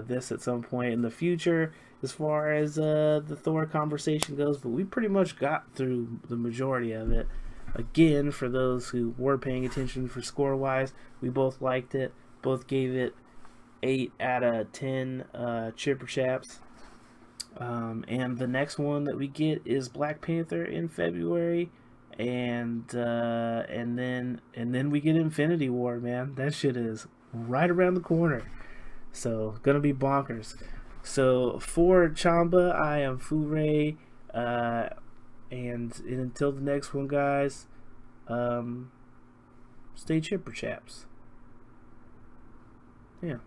this at some point in the future as far as the Thor conversation goes. But we pretty much got through the majority of it. Again, for those who were paying attention for score wise, we both liked it. Both gave it 8 out of 10 Chipper Chaps. And the next one that we get is Black Panther in February. And then we get Infinity War, man. That shit is right around the corner. So gonna be bonkers. So for Chamba, I am FooRay. And until the next one, guys, stay chipper chaps. Yeah.